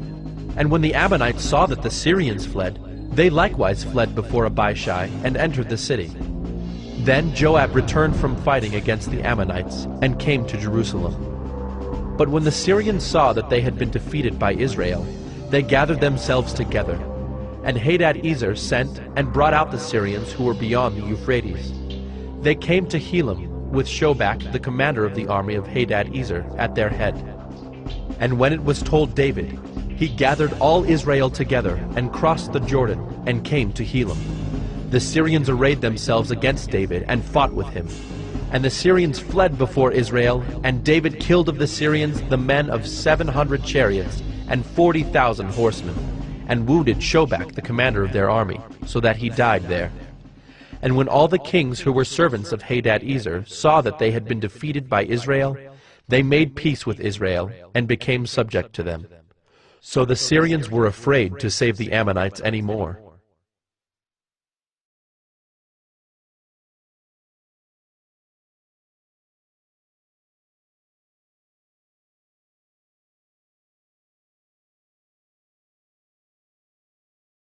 And when the Ammonites saw that the Syrians fled, they likewise fled before Abishai and entered the city. Then Joab returned from fighting against the Ammonites and came to Jerusalem. But when the Syrians saw that they had been defeated by Israel, they gathered themselves together. And Hadad-ezer sent and brought out the Syrians who were beyond the Euphrates. They came to Helam, with Shobach, the commander of the army of Hadad-ezer, at their head. And when it was told David, he gathered all Israel together and crossed the Jordan and came to Helam. The Syrians arrayed themselves against David and fought with him. And the Syrians fled before Israel, and David killed of the Syrians the men of 700 chariots and 40,000 horsemen, and wounded Shobach, the commander of their army, so that he died there. And when all the kings who were servants of Hadad-ezer saw that they had been defeated by Israel, they made peace with Israel and became subject to them. So the Syrians were afraid to save the Ammonites any more.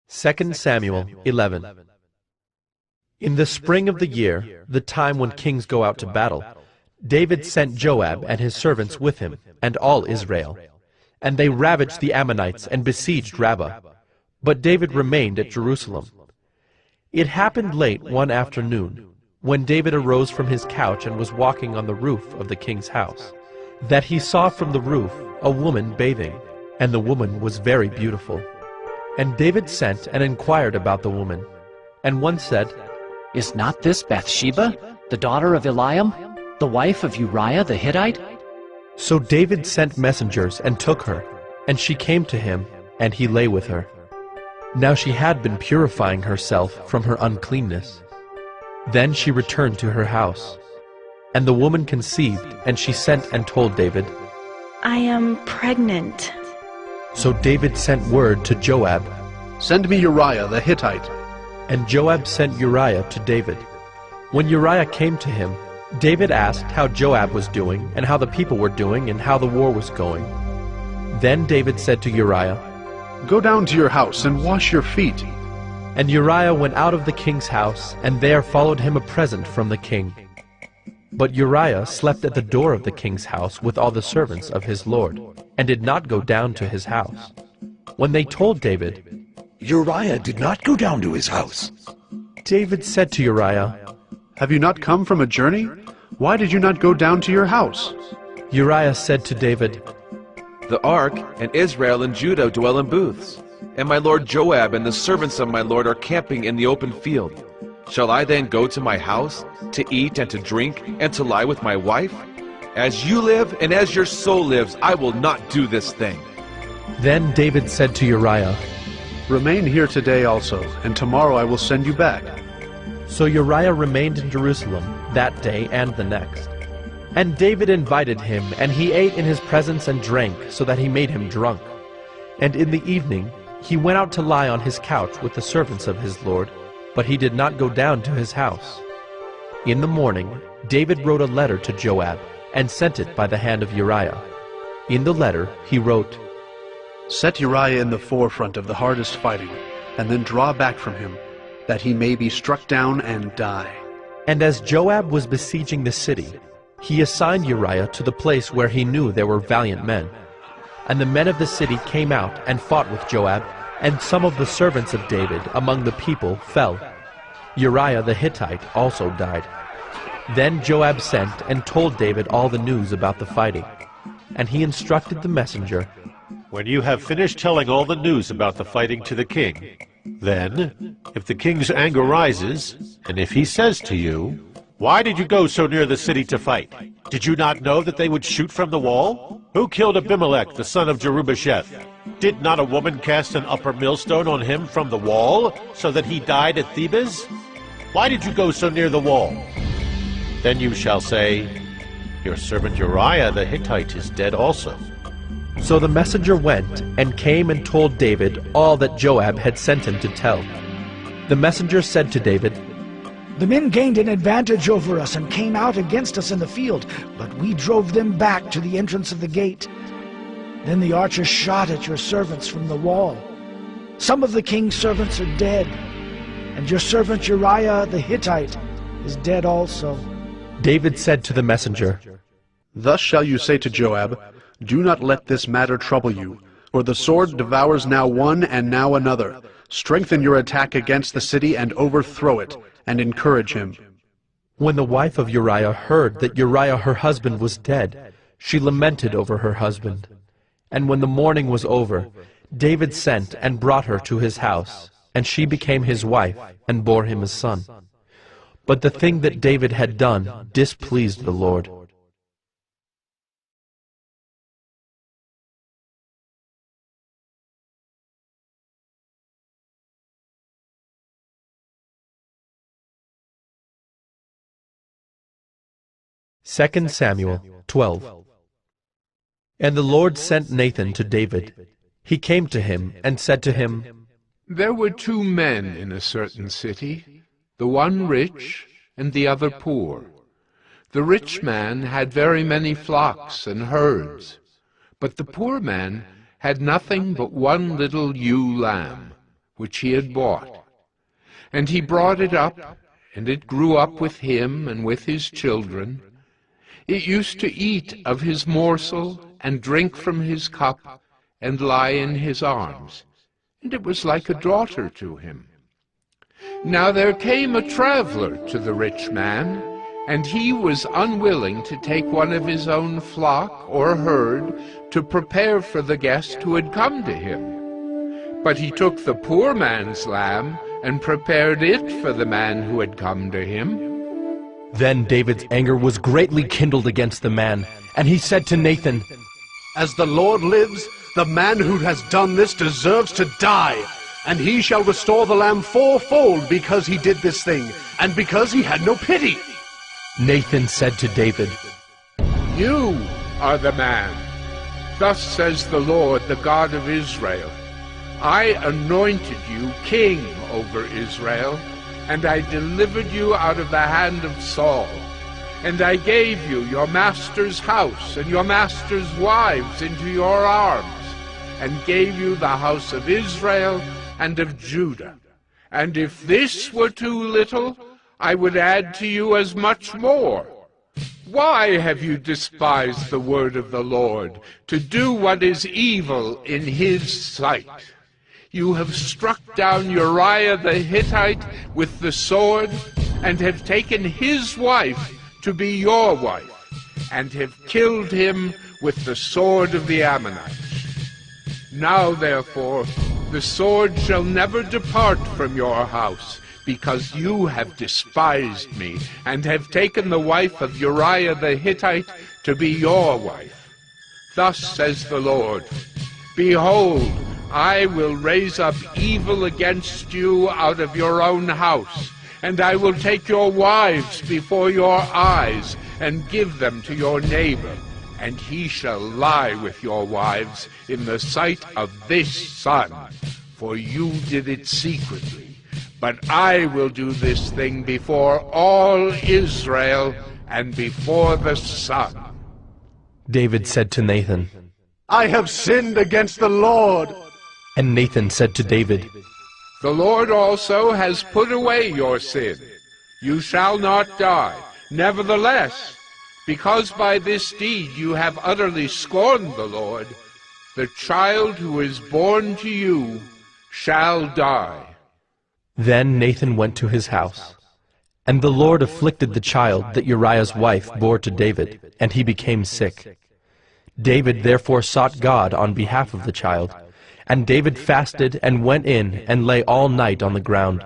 Second Samuel 11. In the spring of the year, the time when kings go out to battle, David sent Joab and his servants with him, and all Israel. And they ravaged the Ammonites and besieged Rabbah. But David remained at Jerusalem. It happened late one afternoon, when David arose from his couch and was walking on the roof of the king's house, that he saw from the roof a woman bathing, and the woman was very beautiful. And David sent and inquired about the woman. And one said, "Is not this Bathsheba, the daughter of Eliam, the wife of Uriah the Hittite?" So David sent messengers and took her, and she came to him, and he lay with her. Now she had been purifying herself from her uncleanness. Then she returned to her house. And the woman conceived, and she sent and told David, "I am pregnant." So David sent word to Joab, "Send me Uriah the Hittite." And Joab sent Uriah to David. When Uriah came to him, David asked how Joab was doing, and how the people were doing, and how the war was going. Then David said to Uriah, "Go down to your house and wash your feet." And Uriah went out of the king's house, and there followed him a present from the king. But Uriah slept at the door of the king's house with all the servants of his lord, and did not go down to his house. When they told David, "Uriah did not go down to his house," David said to Uriah, "Have you not come from a journey? Why did you not go down to your house?" Uriah said to David, "The ark and Israel and Judah dwell in booths, and my lord Joab and the servants of my lord are camping in the open field. Shall I then go to my house, to eat and to drink, and to lie with my wife? As you live and as your soul lives, I will not do this thing." Then David said to Uriah, "Remain here today also, and tomorrow I will send you back." So Uriah remained in Jerusalem that day and the next. And David invited him, and he ate in his presence and drank, so that he made him drunk. And in the evening he went out to lie on his couch with the servants of his lord, but he did not go down to his house. In the morning David wrote a letter to Joab, and sent it by the hand of Uriah. In the letter he wrote, "Set Uriah in the forefront of the hardest fighting, and then draw back from him, that he may be struck down and die." And as Joab was besieging the city, he assigned Uriah to the place where he knew there were valiant men. And the men of the city came out and fought with Joab, and some of the servants of David among the people fell. Uriah the Hittite also died. Then Joab sent and told David all the news about the fighting. And he instructed the messenger, "When you have finished telling all the news about the fighting to the king, then, if the king's anger rises, and if he says to you, 'Why did you go so near the city to fight? Did you not know that they would shoot from the wall? Who killed Abimelech, the son of Jerubasheth? Did not a woman cast an upper millstone on him from the wall, so that he died at Thebes? Why did you go so near the wall?' Then you shall say, 'Your servant Uriah the Hittite is dead also.'" So the messenger went and came and told David all that Joab had sent him to tell. The messenger said to David, "The men gained an advantage over us and came out against us in the field, but we drove them back to the entrance of the gate. Then the archers shot at your servants from the wall. Some of the king's servants are dead, and your servant Uriah the Hittite is dead also. David said to the messenger, Thus shall you say to Joab, Do not let this matter trouble you, for the sword devours now one and now another. Strengthen your attack against the city and overthrow it, and encourage him. When the wife of Uriah heard that Uriah her husband was dead, she lamented over her husband. And when the mourning was over, David sent and brought her to his house, and she became his wife, and bore him a son. But the thing that David had done displeased the Lord. Second Samuel 12. And the Lord sent Nathan to David. He came to him and said to him, There were 2 men in a certain city, the one rich and the other poor. The rich man had very many flocks and herds, but the poor man had nothing but one little ewe lamb, which he had bought. And he brought it up, and it grew up with him and with his children. It used to eat of his morsel and drink from his cup and lie in his arms, and it was like a daughter to him. Now there came a traveler to the rich man, and he was unwilling to take one of his own flock or herd to prepare for the guest who had come to him. But he took the poor man's lamb and prepared it for the man who had come to him. Then David's anger was greatly kindled against the man, and he said to Nathan, As the Lord lives, the man who has done this deserves to die, and he shall restore the lamb 4-fold because he did this thing, and because he had no pity. Nathan said to David, You are the man. Thus says the Lord, the God of Israel, I anointed you king over Israel, and I delivered you out of the hand of Saul. And I gave you your master's house and your master's wives into your arms, and gave you the house of Israel and of Judah. And if this were too little, I would add to you as much more. Why have you despised the word of the Lord, to do what is evil in his sight? You have struck down Uriah the Hittite with the sword, and have taken his wife to be your wife, and have killed him with the sword of the Ammonites. Now, therefore, the sword shall never depart from your house, because you have despised me, and have taken the wife of Uriah the Hittite to be your wife. Thus says the Lord, Behold, I will raise up evil against you out of your own house, and I will take your wives before your eyes, and give them to your neighbor, and he shall lie with your wives in the sight of this sun, for you did it secretly. But I will do this thing before all Israel and before the sun. David said to Nathan, I have sinned against the Lord. And Nathan said to David, The Lord also has put away your sin. You shall not die. Nevertheless, because by this deed you have utterly scorned the Lord, the child who is born to you shall die. Then Nathan went to his house. And the Lord afflicted the child that Uriah's wife bore to David, and he became sick. David therefore sought God on behalf of the child. And David fasted and went in and lay all night on the ground.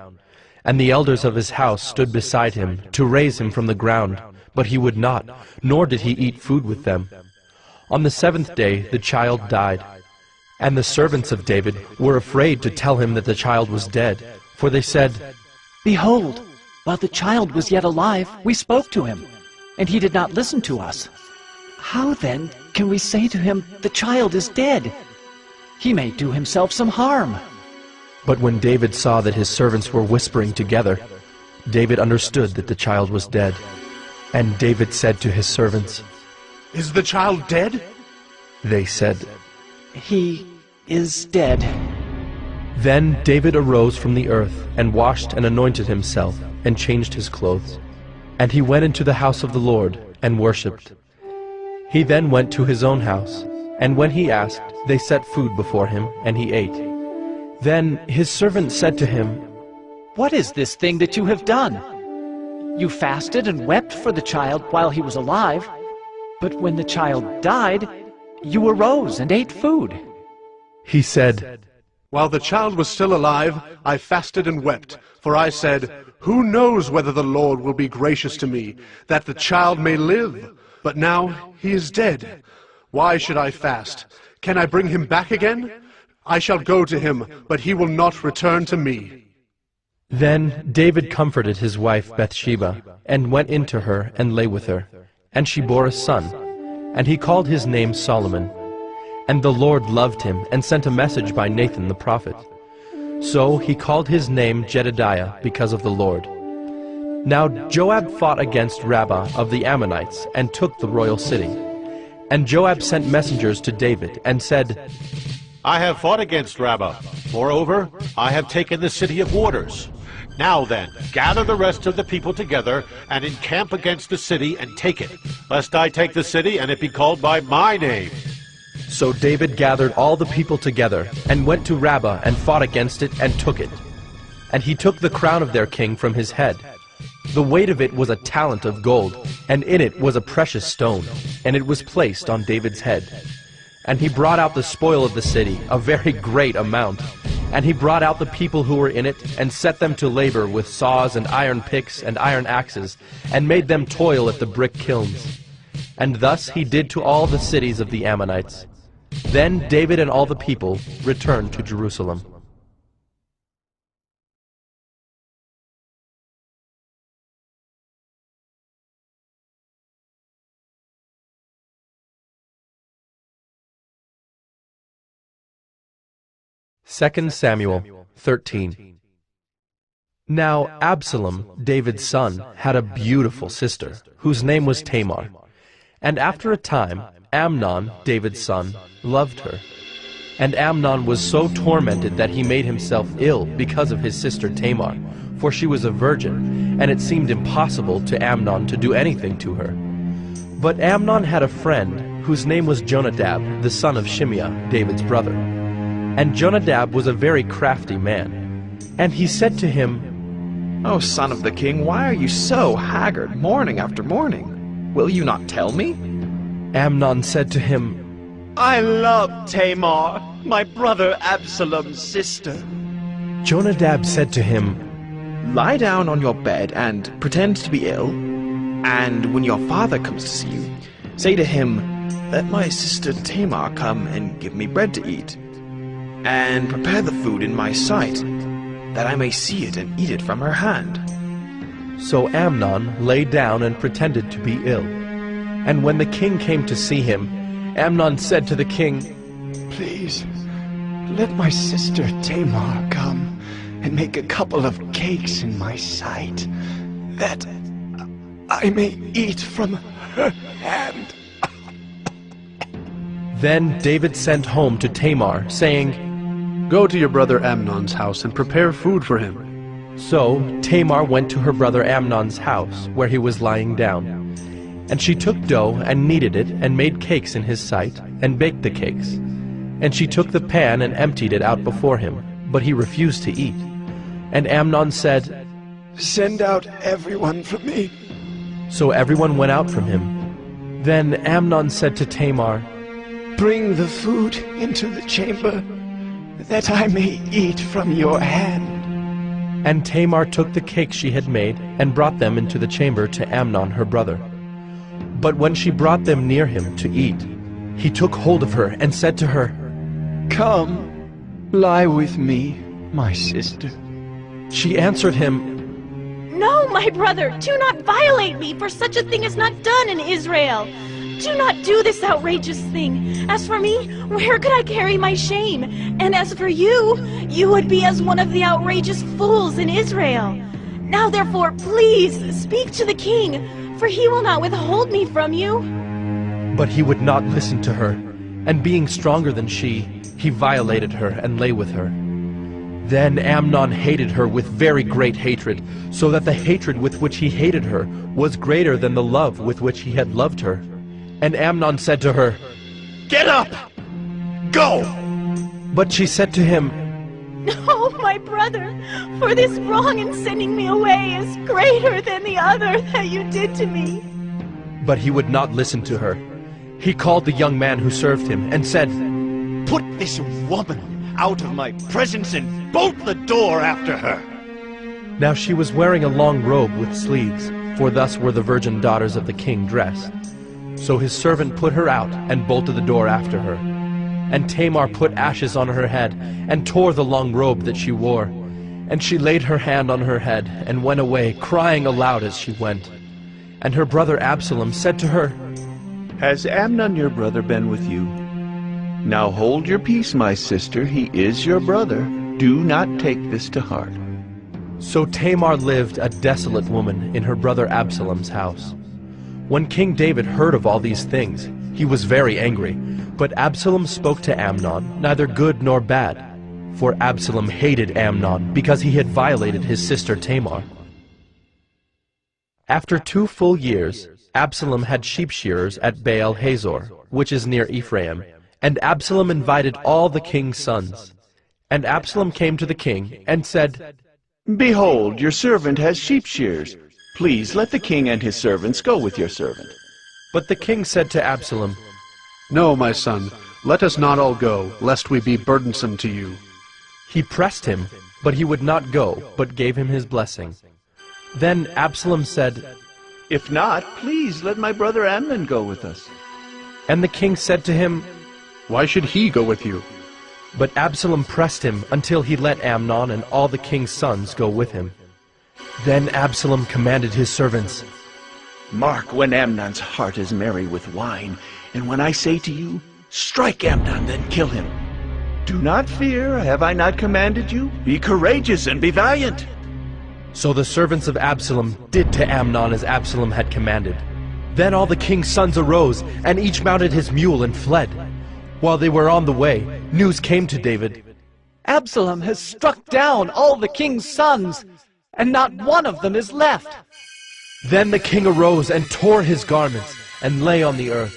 And the elders of his house stood beside him to raise him from the ground, but he would not, nor did he eat food with them. On the 7th day the child died. And the servants of David were afraid to tell him that the child was dead, for they said, Behold, while the child was yet alive, we spoke to him, and he did not listen to us. How then can we say to him, The child is dead? He may do himself some harm. But when David saw that his servants were whispering together, David understood that the child was dead. And David said to his servants, Is the child dead? They said, He is dead. Then David arose from the earth, and washed and anointed himself, and changed his clothes. And he went into the house of the Lord and worshipped. He then went to his own house, and when he asked, they set food before him, and he ate. Then his servant said to him, "What is this thing that you have done? You fasted and wept for the child while he was alive, but when the child died, you arose and ate food." He said, "While the child was still alive, I fasted and wept, for I said, 'Who knows whether the Lord will be gracious to me, that the child may live?' But now he is dead. Why should I fast? Can I bring him back again? I shall go to him, but he will not return to me." Then David comforted his wife Bathsheba, and went in to her and lay with her. And she bore a son, and he called his name Solomon. And the Lord loved him, and sent a message by Nathan the prophet. So he called his name Jedidiah because of the Lord. Now Joab fought against Rabbah of the Ammonites, and took the royal city. And Joab sent messengers to David, and said, "I have fought against Rabbah. Moreover, I have taken the city of waters. Now then, gather the rest of the people together, and encamp against the city, and take it, lest I take the city, and it be called by my name." So David gathered all the people together, and went to Rabbah, and fought against it, and took it. And he took the crown of their king from his head. The weight of it was a talent of gold, and in it was a precious stone, and it was placed on David's head. And he brought out the spoil of the city, a very great amount. And he brought out the people who were in it, and set them to labor with saws and iron picks and iron axes, and made them toil at the brick kilns. And thus he did to all the cities of the Ammonites. Then David and all the people returned to Jerusalem. Second Samuel 13. Now Absalom, David's son, had a beautiful sister, whose name was Tamar. And after a time, Amnon, David's son, loved her. And Amnon was so tormented that he made himself ill because of his sister Tamar, for she was a virgin, and it seemed impossible to Amnon to do anything to her. But Amnon had a friend, whose name was Jonadab, the son of Shimeah, David's brother. And Jonadab was a very crafty man. And he said to him, "O son of the king, why are you so haggard morning after morning? Will you not tell me?" Amnon said to him, "I love Tamar, my brother Absalom's sister." Jonadab said to him, "Lie down on your bed and pretend to be ill, and when your father comes to see you, say to him, 'Let my sister Tamar come and give me bread to eat, and prepare the food in my sight, that I may see it and eat it from her hand.'" So Amnon lay down and pretended to be ill. And when the king came to see him, Amnon said to the king, "Please, let my sister Tamar come and make a couple of cakes in my sight, that I may eat from her hand." Then David sent home to Tamar, saying, "Go to your brother Amnon's house and prepare food for him." So Tamar went to her brother Amnon's house, where he was lying down. And she took dough and kneaded it, and made cakes in his sight, and baked the cakes. And she took the pan and emptied it out before him, but he refused to eat. And Amnon said, "Send out everyone from me." So everyone went out from him. Then Amnon said to Tamar, "Bring the food into the chamber, that I may eat from your hand." And Tamar took the cakes she had made, and brought them into the chamber to Amnon her brother. But when she brought them near him to eat, he took hold of her, and said to her, "Come, lie with me, my sister." She answered him, "No, my brother, do not violate me, for such a thing is not done in Israel. Do not do this outrageous thing. As for me, where could I carry my shame? And as for you, you would be as one of the outrageous fools in Israel. Now therefore, please speak to the king, for he will not withhold me from you." But he would not listen to her, and being stronger than she, he violated her and lay with her. Then Amnon hated her with very great hatred, so that the hatred with which he hated her was greater than the love with which he had loved her. And Amnon said to her, "Get up! Go!" But she said to him, "Oh, my brother, for this wrong in sending me away is greater than the other that you did to me." But he would not listen to her. He called the young man who served him and said, "Put this woman out of my presence and bolt the door after her." Now she was wearing a long robe with sleeves, for thus were the virgin daughters of the king dressed. So his servant put her out and bolted the door after her. And Tamar put ashes on her head and tore the long robe that she wore. And she laid her hand on her head and went away, crying aloud as she went. And her brother Absalom said to her, "Has Amnon your brother been with you? Now hold your peace, my sister. He is your brother. Do not take this to heart." So Tamar lived a desolate woman in her brother Absalom's house. When King David heard of all these things, he was very angry. But Absalom spoke to Amnon, neither good nor bad. For Absalom hated Amnon because he had violated his sister Tamar. After 2 full years, Absalom had sheep shearers at Baal Hazor, which is near Ephraim. And Absalom invited all the king's sons. And Absalom came to the king and said, "Behold, your servant has sheep shears. Please let the king and his servants go with your servant." But the king said to Absalom, "No, my son, let us not all go, lest we be burdensome to you." He pressed him, but he would not go, but gave him his blessing. Then Absalom said, "If not, please let my brother Amnon go with us." And the king said to him, "Why should he go with you?" But Absalom pressed him until he let Amnon and all the king's sons go with him. Then Absalom commanded his servants, "Mark when Amnon's heart is merry with wine, and when I say to you, 'Strike Amnon, then kill him.' Do not fear, have I not commanded you? Be courageous and be valiant." So the servants of Absalom did to Amnon as Absalom had commanded. Then all the king's sons arose, and each mounted his mule and fled. While they were on the way, news came to David, Absalom has struck down all the king's sons, and not one of them is left. Then the king arose and tore his garments, and lay on the earth.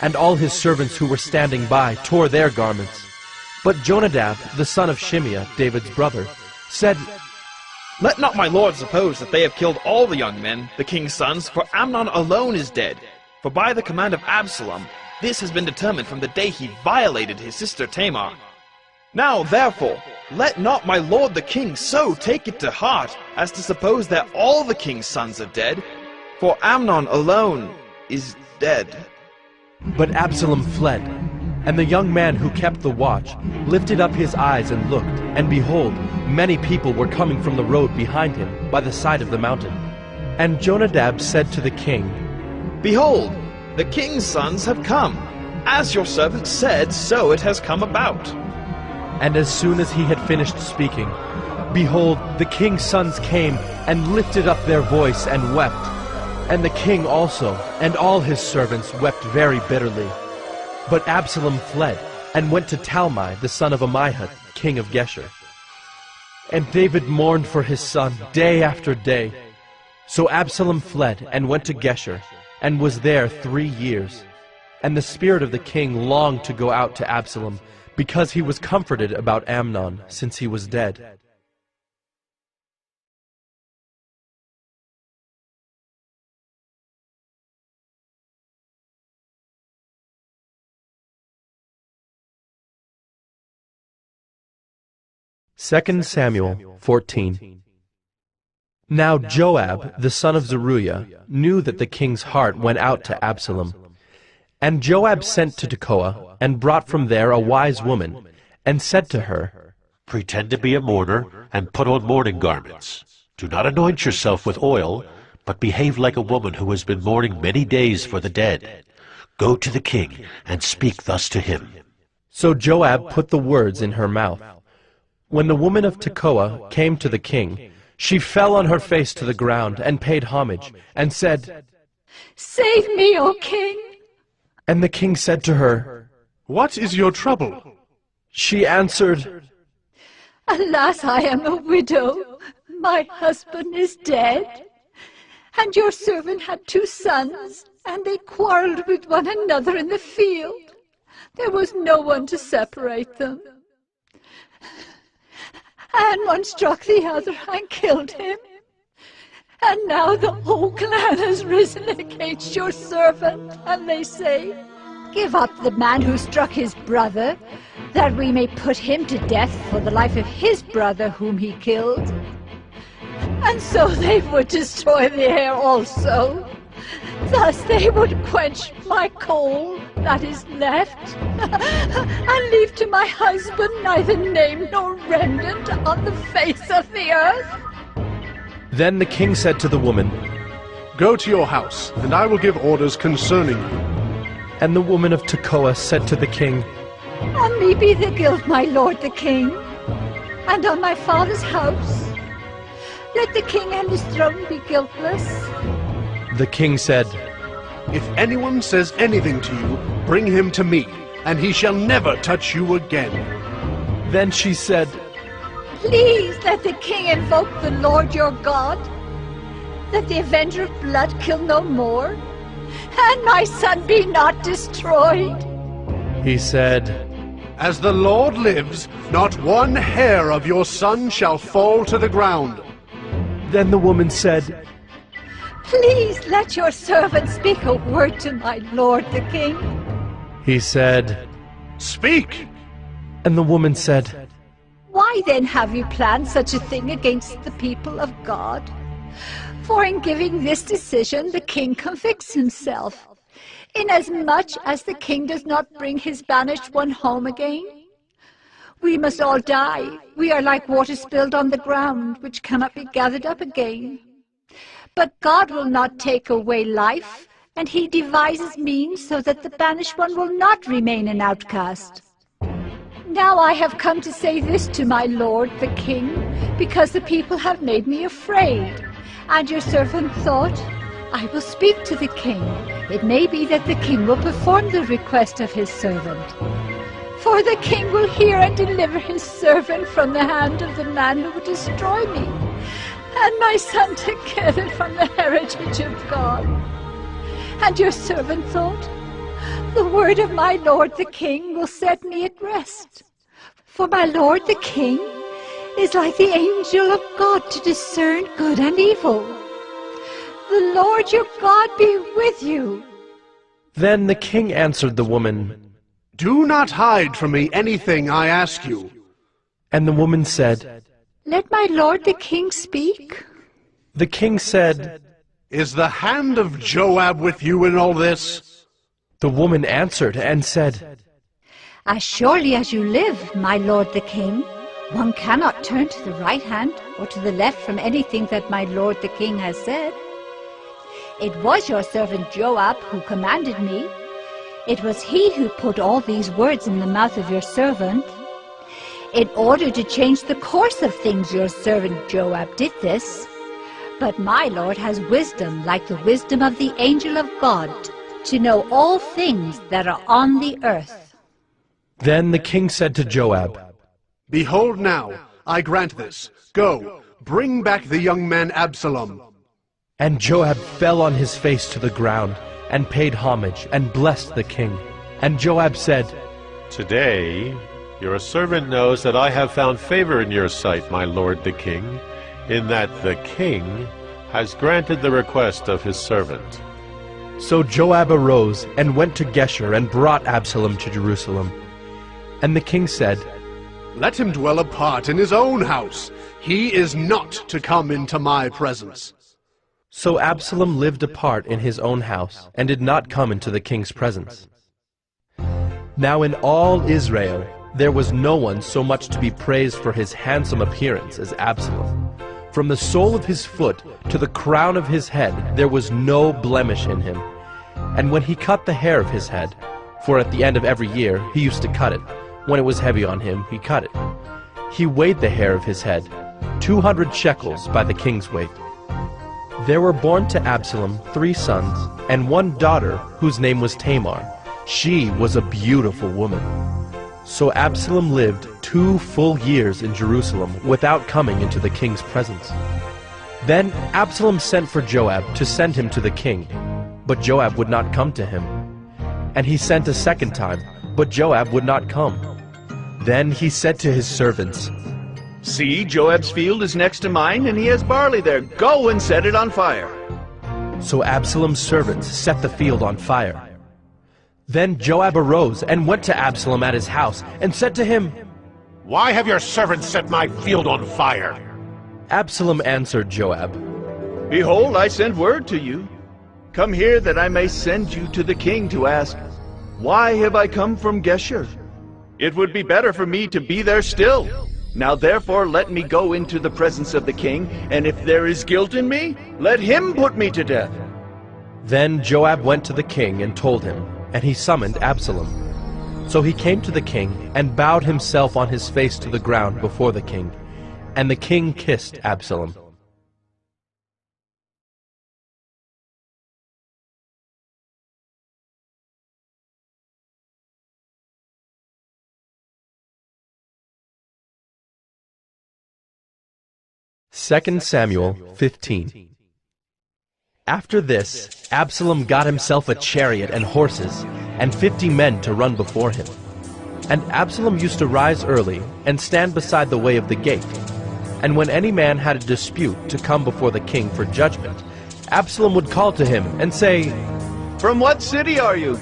And all his servants who were standing by tore their garments. But Jonadab, the son of Shimeah, David's brother, said, "Let not my lord suppose that they have killed all the young men, the king's sons, for Amnon alone is dead. For by the command of Absalom, this has been determined from the day he violated his sister Tamar. Now, therefore, let not my lord the king so take it to heart as to suppose that all the king's sons are dead, for Amnon alone is dead." But Absalom fled, and the young man who kept the watch lifted up his eyes and looked, and behold, many people were coming from the road behind him by the side of the mountain. And Jonadab said to the king, "Behold, the king's sons have come. As your servant said, so it has come about." And as soon as he had finished speaking, behold, the king's sons came and lifted up their voice and wept. And the king also, and all his servants, wept very bitterly. But Absalom fled, and went to Talmai, the son of Ammihud, king of Geshur. And David mourned for his son day after day. So Absalom fled, and went to Geshur, and was there 3 years. And the spirit of the king longed to go out to Absalom, because he was comforted about Amnon, since he was dead. Second Samuel 14. Now Joab, the son of Zeruiah, knew that the king's heart went out to Absalom. And Joab sent to Tekoa, and brought from there a wise woman, and said to her, "Pretend to be a mourner, and put on mourning garments. Do not anoint yourself with oil, but behave like a woman who has been mourning many days for the dead. Go to the king, and speak thus to him." So Joab put the words in her mouth. When the woman of Tekoa came to the king, she fell on her face to the ground and paid homage, and said, "Save me, O king!" And the king said to her, "What is your trouble?" She answered, Alas, I am a widow. My husband is dead. And your servant had 2 sons, and they quarreled with one another in the field. There was no one to separate them. And one struck the other and killed him. And now the whole clan has risen against your servant, and they say, "Give up the man who struck his brother, that we may put him to death for the life of his brother whom he killed." And so they would destroy the heir also. Thus they would quench my coal that is left, and leave to my husband neither name nor remnant on the face of the earth. Then the king said to the woman, "Go to your house, and I will give orders concerning you." And the woman of Tekoa said to the king, On me be the guilt, my lord the king, and on my father's house. Let the king and his throne be guiltless. The king said, "If anyone says anything to you, bring him to me, and he shall never touch you again." Then she said, Please let the king invoke the Lord your God, that the avenger of blood kill no more, and my son be not destroyed. He said, "As the Lord lives, not one hair of your son shall fall to the ground." Then the woman said, Please let your servant speak a word to my lord the king. He said, "Speak." And the woman said, Why then have you planned such a thing against the people of God? For in giving this decision the king convicts himself, inasmuch as the king does not bring his banished one home again. We must all die. We are like water spilled on the ground, which cannot be gathered up again. But God will not take away life, and he devises means so that the banished one will not remain an outcast. Now I have come to say this to my lord the king, because the people have made me afraid. And your servant thought, I will speak to the king. It may be that the king will perform the request of his servant. For the king will hear and deliver his servant from the hand of the man who would destroy me, and my son together from the heritage of God. And your servant thought, the word of my lord the king will set me at rest. For my lord the king is like the angel of God to discern good and evil. The Lord your God be with you. Then the king answered the woman, "Do not hide from me anything I ask you." And the woman said, Let my lord the king speak. The king said, "Is the hand of Joab with you in all this?" The woman answered and said, As surely as you live, my lord the king, one cannot turn to the right hand or to the left from anything that my lord the king has said. It was your servant Joab who commanded me. It was he who put all these words in the mouth of your servant. In order to change the course of things, your servant Joab did this. But my lord has wisdom like the wisdom of the angel of God, to know all things that are on the earth." Then the king said to Joab, "Behold now, I grant this. Go, bring back the young man Absalom." And Joab fell on his face to the ground, and paid homage, and blessed the king. And Joab said, "Today your servant knows that I have found favor in your sight, my lord the king, in that the king has granted the request of his servant." So Joab arose and went to Geshur and brought Absalom to Jerusalem. And the king said, "Let him dwell apart in his own house. He is not to come into my presence." So Absalom lived apart in his own house, and did not come into the king's presence. Now in all Israel there was no one so much to be praised for his handsome appearance as Absalom. From the sole of his foot to the crown of his head there was no blemish in him. And when he cut the hair of his head, for at the end of every year he used to cut it, when it was heavy on him he cut it, he weighed the hair of his head, 200 shekels by the king's weight. There were born to Absalom 3 sons, and 1 daughter, whose name was Tamar. She was a beautiful woman. So Absalom lived 2 full years in Jerusalem without coming into the king's presence. Then Absalom sent for Joab to send him to the king, but Joab would not come to him. And he sent a second time, but Joab would not come. Then he said to his servants, "See, Joab's field is next to mine, and he has barley there. Go and set it on fire." So Absalom's servants set the field on fire. Then Joab arose and went to Absalom at his house and said to him, "Why have your servants set my field on fire?" Absalom answered Joab, "Behold, I send word to you. Come here that I may send you to the king to ask, why have I come from Geshur? It would be better for me to be there still. Now therefore let me go into the presence of the king, and if there is guilt in me, let him put me to death." Then Joab went to the king and told him, and he summoned Absalom. So he came to the king and bowed himself on his face to the ground before the king, and the king kissed Absalom. Second Samuel 15. After this, Absalom got himself a chariot and horses, and 50 men to run before him. And Absalom used to rise early and stand beside the way of the gate. And when any man had a dispute to come before the king for judgment, Absalom would call to him and say, "From what city are you?"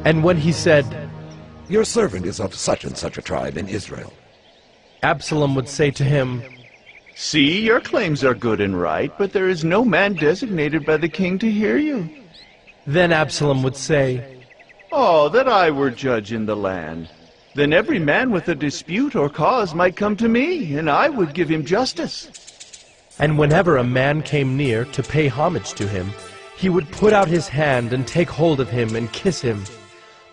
And when he said, "Your servant is of such and such a tribe in Israel," Absalom would say to him, "See, your claims are good and right, but there is no man designated by the king to hear you." Then Absalom would say, "Oh, that I were judge in the land! Then every man with a dispute or cause might come to me, and I would give him justice." And whenever a man came near to pay homage to him, he would put out his hand and take hold of him and kiss him.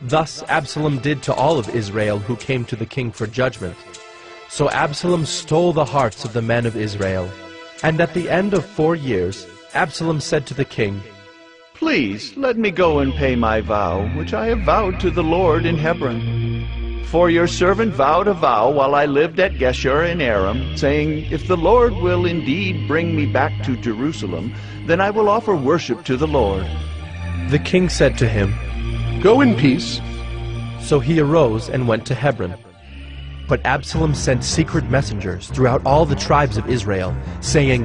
Thus Absalom did to all of Israel who came to the king for judgment. So Absalom stole the hearts of the men of Israel. And at the end of 4 years, Absalom said to the king, "Please, let me go and pay my vow, which I have vowed to the Lord in Hebron. For your servant vowed a vow while I lived at Geshur in Aram, saying, if the Lord will indeed bring me back to Jerusalem, then I will offer worship to the Lord." The king said to him, "Go in peace." So he arose and went to Hebron. But Absalom sent secret messengers throughout all the tribes of Israel, saying,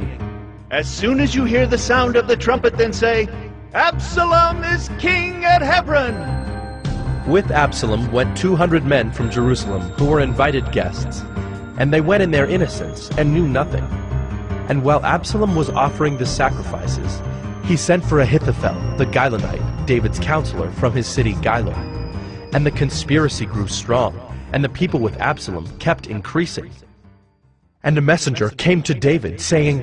"As soon as you hear the sound of the trumpet, then say, Absalom is king at Hebron." With Absalom went 200 men from Jerusalem who were invited guests, and they went in their innocence and knew nothing. And while Absalom was offering the sacrifices, he sent for Ahithophel the Gilonite, David's counselor, from his city Gilo. And the conspiracy grew strong, and the people with Absalom kept increasing. And a messenger came to David, saying,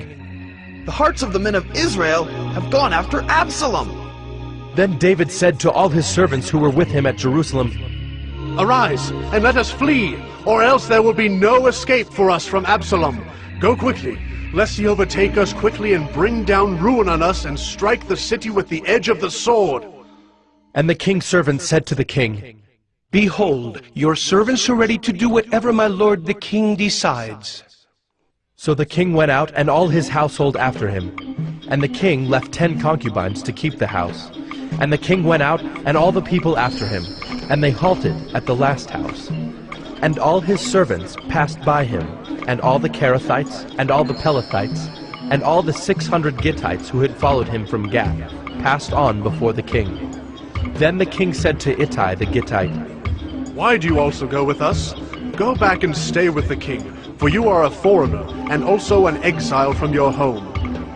"The hearts of the men of Israel have gone after Absalom." Then David said to all his servants who were with him at Jerusalem, "Arise, and let us flee, or else there will be no escape for us from Absalom. Go quickly, lest he overtake us quickly and bring down ruin on us and strike the city with the edge of the sword." And the king's servants said to the king, "Behold, your servants are ready to do whatever my lord the king decides." So the king went out and all his household after him. And the king left 10 concubines to keep the house. And the king went out and all the people after him, and they halted at the last house. And all his servants passed by him, and all the Kerethites, and all the Pelethites, and all the 600 Gittites who had followed him from Gath, passed on before the king. Then the king said to Ittai the Gittite, "Why do you also go with us? Go back and stay with the king, for you are a foreigner, and also an exile from your home.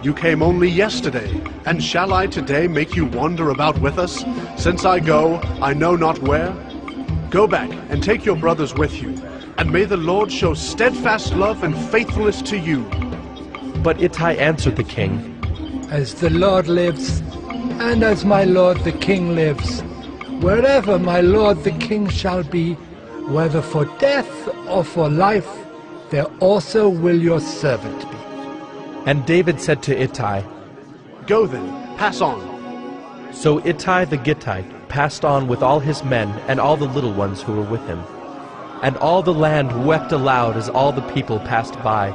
You came only yesterday, and shall I today make you wander about with us? Since I go, I know not where. Go back and take your brothers with you, and may the Lord show steadfast love and faithfulness to you." But Ittai answered the king, "As the Lord lives, and as my lord the king lives, wherever my lord the king shall be, whether for death or for life, there also will your servant be." And David said to Ittai, "Go then, pass on." So Ittai the Gittite passed on with all his men and all the little ones who were with him. and all the land wept aloud as all the people passed by.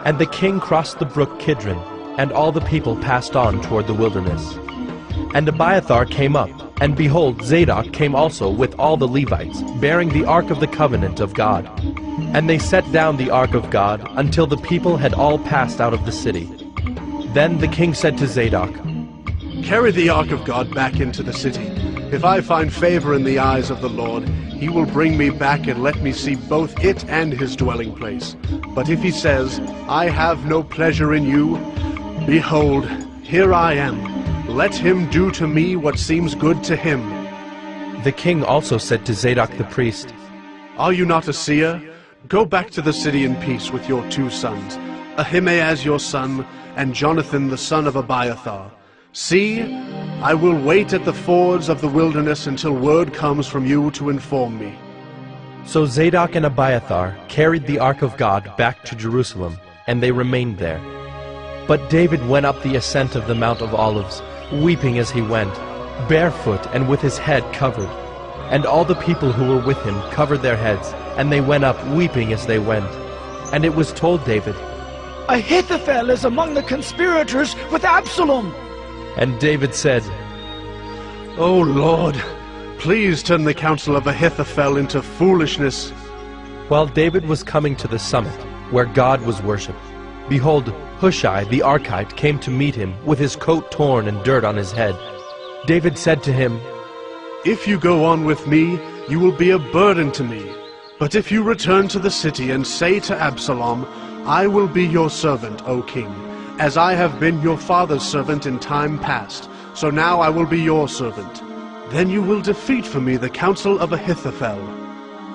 And the king crossed the brook Kidron, and all the people passed on toward the wilderness. And Abiathar came up, and behold, Zadok came also with all the Levites, bearing the ark of the covenant of God. And they set down the ark of God until the people had all passed out of the city. Then the king said to Zadok, "Carry the ark of God back into the city. If I find favor in the eyes of the Lord, he will bring me back and let me see both it and his dwelling place. But if he says, 'I have no pleasure in you,' behold, here I am. Let him do to me what seems good to him." The king also said to Zadok the priest, "Are you not a seer? Go back to the city in peace with your 2 sons, Ahimaaz your son, and Jonathan the son of Abiathar. See, I will wait at the fords of the wilderness until word comes from you to inform me." So Zadok and Abiathar carried the ark of God back to Jerusalem, and they remained there. But David went up the ascent of the Mount of Olives, weeping as he went, barefoot and with his head covered. And all the people who were with him covered their heads, and they went up weeping as they went. And it was told David, "Ahithophel is among the conspirators with Absalom." And David said, "O Lord, please turn the counsel of Ahithophel into foolishness." While David was coming to the summit, where God was worshipped, behold, Hushai the Archite came to meet him, with his coat torn and dirt on his head. David said to him, "If you go on with me, you will be a burden to me. But if you return to the city and say to Absalom, 'I will be your servant, O king, as I have been your father's servant in time past, so now I will be your servant,' then you will defeat for me the counsel of Ahithophel.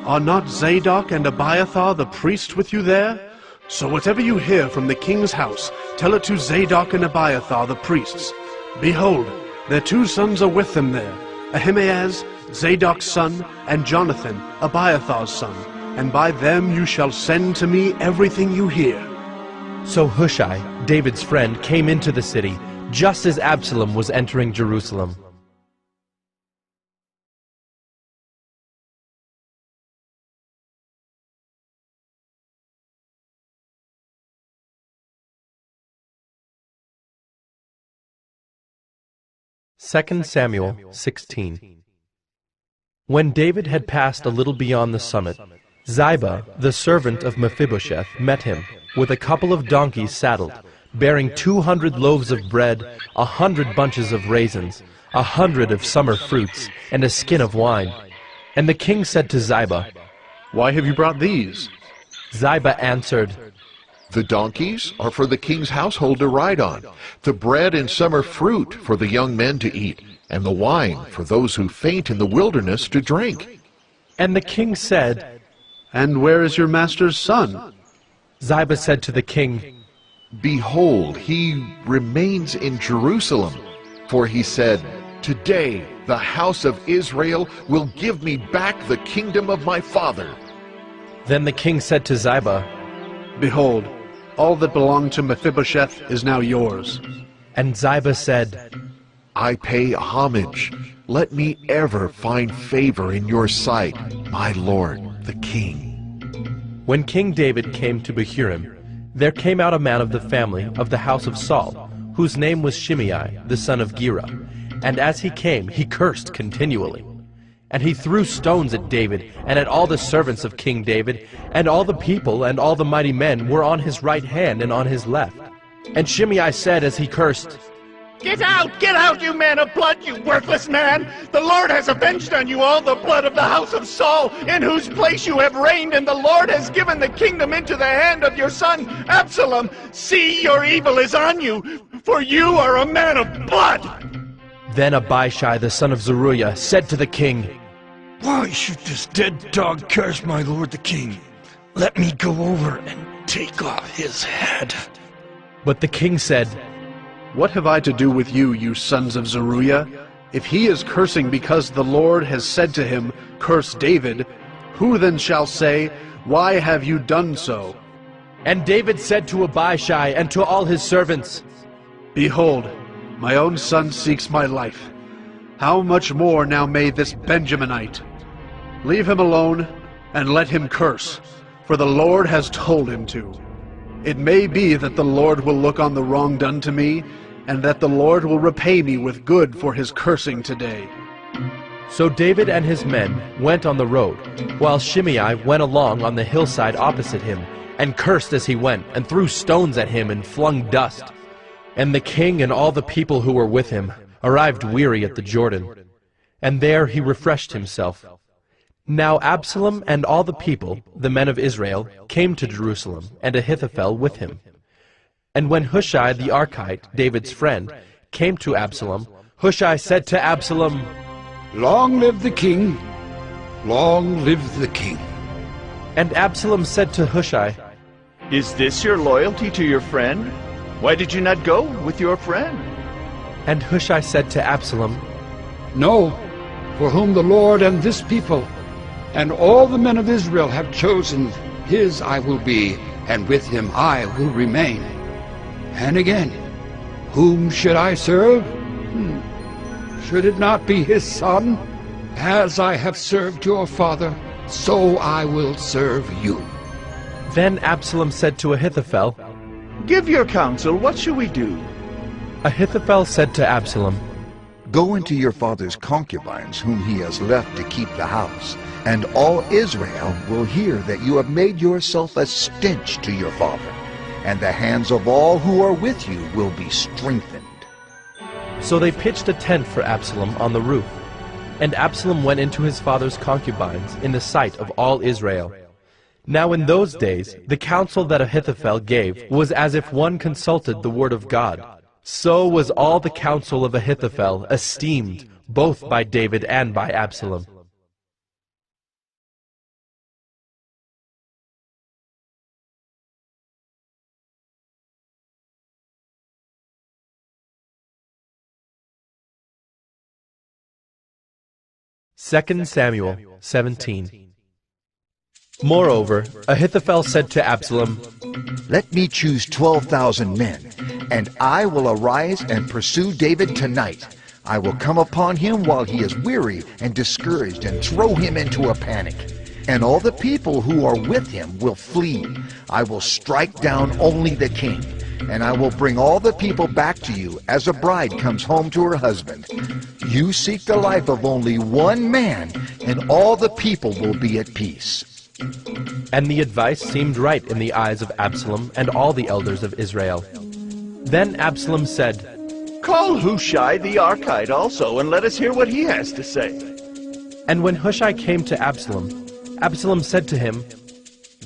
Are not Zadok and Abiathar the priests with you there? So whatever you hear from the king's house, tell it to Zadok and Abiathar the priests. Behold, their 2 sons are with them there, Ahimaaz, Zadok's son, and Jonathan, Abiathar's son, and by them you shall send to me everything you hear." So Hushai, David's friend, came into the city, just as Absalom was entering Jerusalem. Second Samuel 16. When David had passed a little beyond the summit, Ziba, the servant of Mephibosheth, met him, with a couple of donkeys saddled, bearing 200 loaves of bread, 100 bunches of raisins, 100 of summer fruits, and a skin of wine. And the king said to Ziba, "Why have you brought these?" Ziba answered, "The donkeys are for the king's household to ride on, the bread and summer fruit for the young men to eat, and the wine for those who faint in the wilderness to drink." And the king said, "And where is your master's son?" Ziba said to the king, "Behold, he remains in Jerusalem, for he said, 'Today the house of Israel will give me back the kingdom of my father.'" Then the king said to Ziba, "Behold, all that belonged to Mephibosheth is now yours." And Ziba said, "I pay homage. Let me ever find favor in your sight, my lord, the king." When King David came to Bahurim, there came out a man of the family of the house of Saul, whose name was Shimei, the son of Gera. And as he came, he cursed continually. And he threw stones at David, and at all the servants of King David, and all the people and all the mighty men were on his right hand and on his left. And Shimei said as he cursed, Get out, you man of blood, you worthless man! The Lord has avenged on you all the blood of the house of Saul, in whose place you have reigned, and the Lord has given the kingdom into the hand of your son Absalom. See, your evil is on you, for you are a man of blood! Then Abishai the son of Zeruiah said to the king, Why should this dead dog curse my lord the king? Let me go over and take off his head. But the king said, What have I to do with you, you sons of Zeruiah? If he is cursing because the Lord has said to him, Curse David, who then shall say, Why have you done so? And David said to Abishai and to all his servants, Behold, my own son seeks my life. How much more now may this Benjaminite? Leave him alone, and let him curse, for the Lord has told him to. It may be that the Lord will look on the wrong done to me, and that the Lord will repay me with good for his cursing today." So David and his men went on the road, while Shimei went along on the hillside opposite him, and cursed as he went, and threw stones at him and flung dust. And the king and all the people who were with him arrived weary at the Jordan, and there he refreshed himself. Now Absalom and all the people, the men of Israel, came to Jerusalem, and Ahithophel with him. And when Hushai the Archite, David's friend, came to Absalom, Hushai said to Absalom, "Long live the king! Long live the king!" And Absalom said to Hushai, "Is this your loyalty to your friend? Why did you not go with your friend?" And Hushai said to Absalom, "No, for whom the Lord and this people and all the men of Israel have chosen, his I will be, and with him I will remain. And again, whom should I serve? Should it not be his son? As I have served your father, so I will serve you." Then Absalom said to Ahithophel, "Give your counsel, what shall we do?" Ahithophel said to Absalom, "Go into your father's concubines, whom he has left to keep the house, and all Israel will hear that you have made yourself a stench to your father, and the hands of all who are with you will be strengthened." So they pitched a tent for Absalom on the roof, and Absalom went into his father's concubines in the sight of all Israel. Now in those days the counsel that Ahithophel gave was as if one consulted the word of God. So was all the counsel of Ahithophel esteemed, both by David and by Absalom. Second Samuel 17. Moreover, Ahithophel said to Absalom, "Let me choose 12,000 men, and I will arise and pursue David tonight. I will come upon him while he is weary and discouraged, and throw him into a panic. And all the people who are with him will flee. I will strike down only the king, and I will bring all the people back to you as a bride comes home to her husband. You seek the life of only one man, and all the people will be at peace." And the advice seemed right in the eyes of Absalom and all the elders of Israel. Then Absalom said, "Call Hushai the Archite also, and let us hear what he has to say." And when Hushai came to Absalom, Absalom said to him,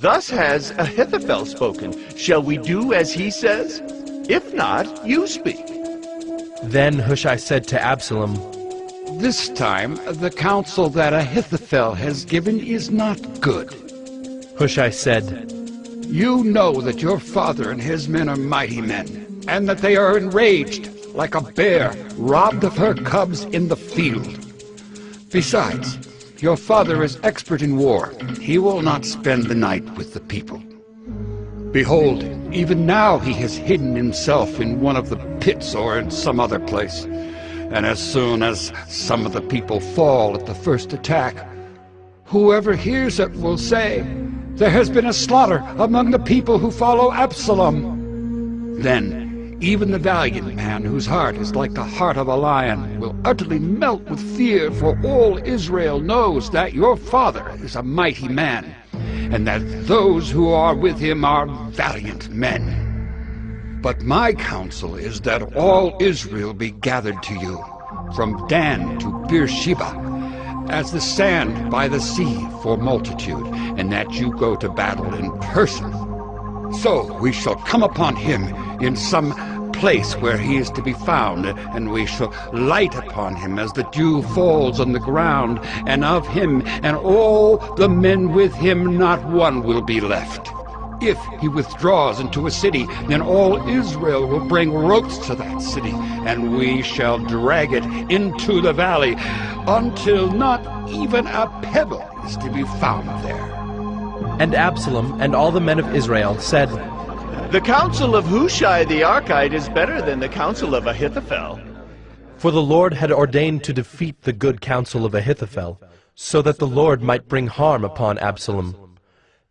"Thus has Ahithophel spoken. Shall we do as he says? If not, you speak." Then Hushai said to Absalom, "This time the counsel that Ahithophel has given is not good." Hushai said, "You know that your father and his men are mighty men, and that they are enraged like a bear robbed of her cubs in the field. Besides, your father is expert in war. He will not spend the night with the people. Behold, even now he has hidden himself in one of the pits or in some other place. And as soon as some of the people fall at the first attack, whoever hears it will say, 'There has been a slaughter among the people who follow Absalom.' Then even the valiant man whose heart is like the heart of a lion will utterly melt with fear, for all Israel knows that your father is a mighty man, and that those who are with him are valiant men. But my counsel is that all Israel be gathered to you, from Dan to Beersheba, as the sand by the sea for multitude, and that you go to battle in person. So we shall come upon him in some place where he is to be found, and we shall light upon him as the dew falls on the ground, and of him and all the men with him not one will be left. If he withdraws into a city, then all Israel will bring ropes to that city, and we shall drag it into the valley until not even a pebble is to be found there." And Absalom and all the men of Israel said, "The counsel of Hushai the Archite is better than the counsel of Ahithophel." For the Lord had ordained to defeat the good counsel of Ahithophel, so that the Lord might bring harm upon Absalom.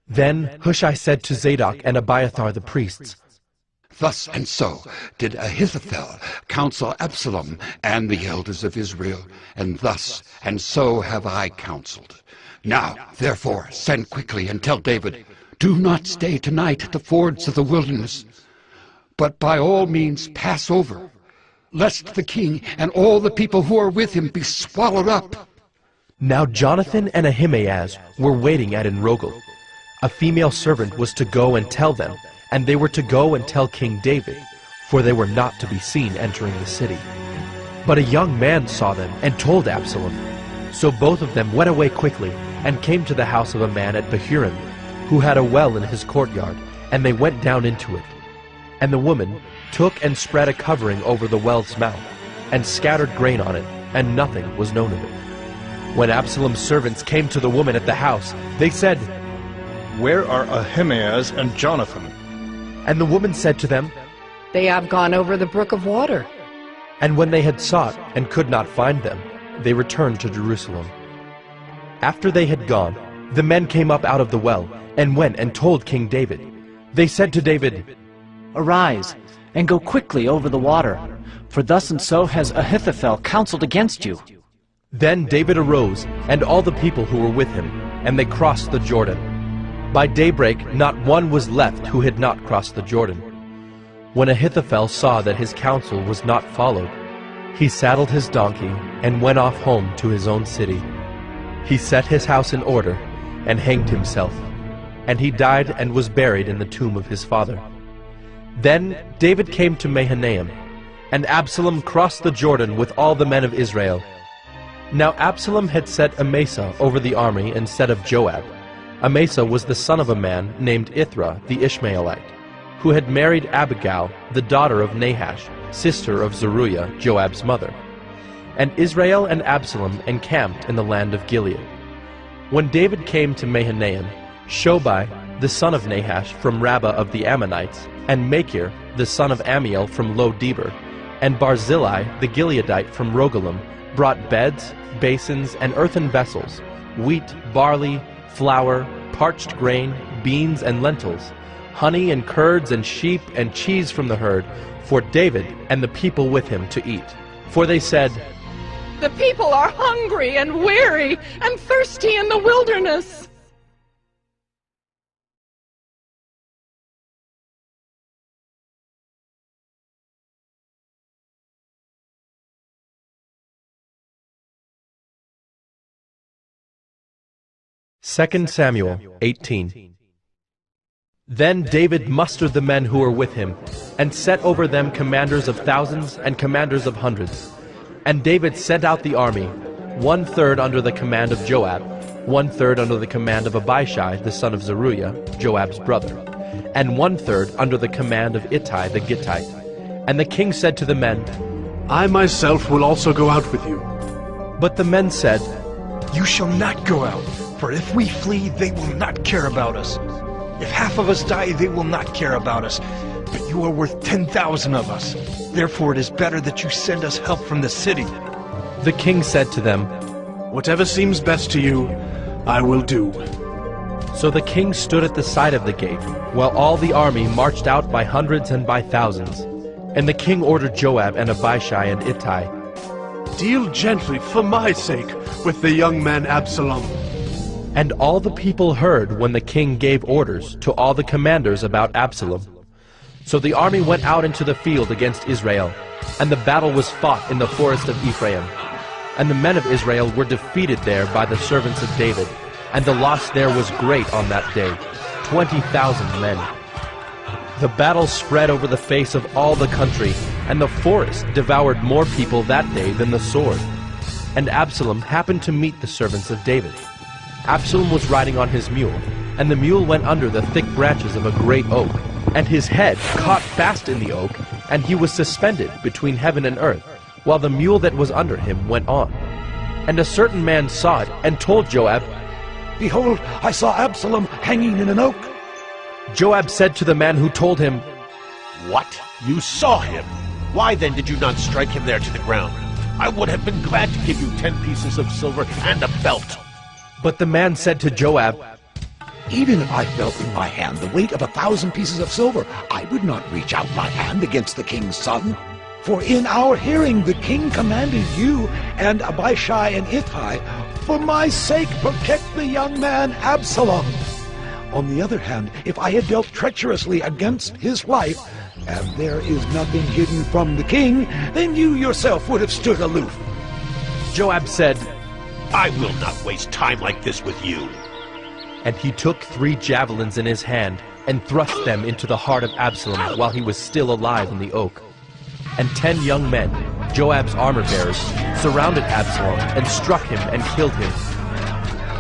Then Hushai said to Zadok and Abiathar the priests, Thus and so did Ahithophel counsel Absalom and the elders of Israel, and thus and so have I counseled. Now, therefore, send quickly and tell David, do not stay tonight at the fords of the wilderness, but by all means pass over, lest the king and all the people who are with him be swallowed up. Now Jonathan and Ahimaaz were waiting at Enrogel. A female servant was to go and tell them, and they were to go and tell King David, for they were not to be seen entering the city. But a young man saw them and told Absalom. So both of them went away quickly and came to the house of a man at Bahurim, who had a well in his courtyard, and they went down into it. And the woman took and spread a covering over the well's mouth, and scattered grain on it, and nothing was known of it. When Absalom's servants came to the woman at the house, they said, Where are Ahimaaz and Jonathan? And the woman said to them, They have gone over the brook of water. And when they had sought and could not find them, they returned to Jerusalem. After they had gone, the men came up out of the well, and went and told King David. They said to David, Arise, and go quickly over the water, for thus and so has Ahithophel counseled against you. Then David arose, and all the people who were with him, and they crossed the Jordan. By daybreak not one was left who had not crossed the Jordan. When Ahithophel saw that his counsel was not followed, he saddled his donkey and went off home to his own city. He set his house in order and hanged himself, and he died and was buried in the tomb of his father. Then David came to Mahanaim, and Absalom crossed the Jordan with all the men of Israel. Now Absalom had set Amasa over the army instead of Joab. Amasa was the son of a man named Ithra the Ishmaelite, who had married Abigail, the daughter of Nahash, sister of Zeruiah, Joab's mother. And Israel and Absalom encamped in the land of Gilead. When David came to Mahanaim, Shobai, the son of Nahash from Rabbah of the Ammonites, and Machir, the son of Amiel from Lo-debar, and Barzillai, the Gileadite from Rogelim, brought beds, basins, and earthen vessels, wheat, barley, flour, parched grain, beans, and lentils, honey and curds and sheep and cheese from the herd, for David and the people with him to eat. For they said, The people are hungry and weary and thirsty in the wilderness. Second Samuel 18. Then David mustered the men who were with him, and set over them commanders of thousands and commanders of hundreds. And David sent out the army, 1/3 under the command of Joab, 1/3 under the command of Abishai the son of Zeruiah, Joab's brother, and 1/3 under the command of Ittai the Gittite. And the king said to the men, I myself will also go out with you. But the men said, You shall not go out, for if we flee, they will not care about us. If half of us die, they will not care about us. But you are worth 10,000 of us. Therefore it is better that you send us help from the city. The king said to them, Whatever seems best to you, I will do. So the king stood at the side of the gate, while all the army marched out by hundreds and by thousands. And the king ordered Joab and Abishai and Ittai, Deal gently, for my sake, with the young man Absalom. And all the people heard when the king gave orders to all the commanders about Absalom. So the army went out into the field against Israel, and the battle was fought in the forest of Ephraim. And the men of Israel were defeated there by the servants of David, and the loss there was great on that day, 20,000 men. The battle spread over the face of all the country, and the forest devoured more people that day than the sword. And Absalom happened to meet the servants of David. Absalom was riding on his mule, and the mule went under the thick branches of a great oak, and his head caught fast in the oak, and he was suspended between heaven and earth, while the mule that was under him went on. And a certain man saw it, and told Joab, Behold, I saw Absalom hanging in an oak. Joab said to the man who told him, What? You saw him? Why then did you not strike him there to the ground? I would have been glad to give you 10 pieces of silver and a belt. But the man said to Joab, Even if I felt in my hand the weight of 1,000 pieces of silver, I would not reach out my hand against the king's son. For in our hearing the king commanded you and Abishai and Ittai, for my sake protect the young man Absalom. On the other hand, if I had dealt treacherously against his life, and there is nothing hidden from the king, then you yourself would have stood aloof. Joab said, I will not waste time like this with you. And he took 3 javelins in his hand and thrust them into the heart of Absalom while he was still alive in the oak. And 10 young men, Joab's armor-bearers, surrounded Absalom and struck him and killed him.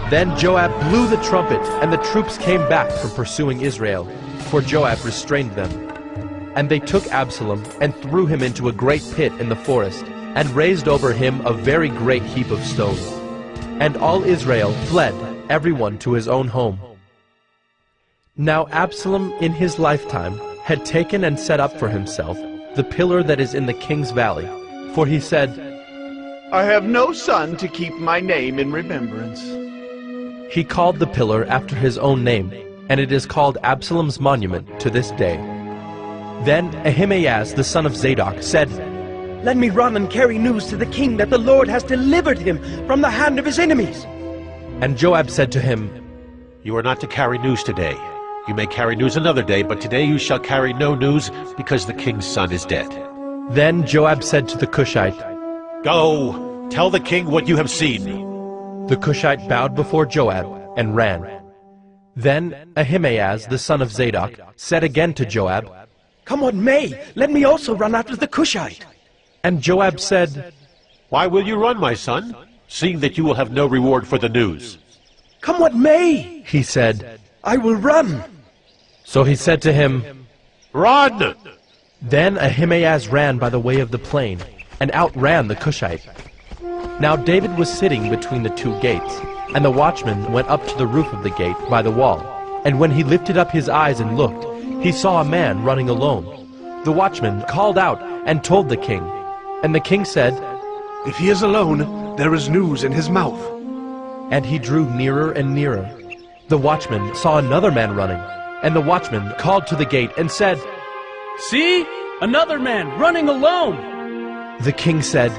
Then Joab blew the trumpet, and the troops came back from pursuing Israel, for Joab restrained them. And they took Absalom and threw him into a great pit in the forest, and raised over him a very great heap of stones. And all Israel fled, everyone to his own home. Now Absalom in his lifetime had taken and set up for himself the pillar that is in the king's valley, for he said, I have no son to keep my name in remembrance. He called the pillar after his own name, and it is called Absalom's monument to this day. Then Ahimaaz the son of Zadok said, Let me run and carry news to the king that the Lord has delivered him from the hand of his enemies. And Joab said to him, You are not to carry news today. You may carry news another day, but today you shall carry no news, because the king's son is dead. Then Joab said to the Cushite, Go, tell the king what you have seen. The Cushite bowed before Joab and ran. Then Ahimaaz the son of Zadok said again to Joab, Come what may, let me also run after the Cushite. And Joab said, Why will you run, my son, seeing that you will have no reward for the news? Come what may, he said, I will run. So he said to him, Run! Then Ahimaaz ran by the way of the plain, and outran the Cushite. Now David was sitting between the 2 gates, and the watchman went up to the roof of the gate by the wall. And when he lifted up his eyes and looked, he saw a man running alone. The watchman called out and told the king. And the king said, If he is alone, there is news in his mouth. And he drew nearer and nearer. The watchman saw another man running, and the watchman called to the gate and said, See, another man running alone. The king said,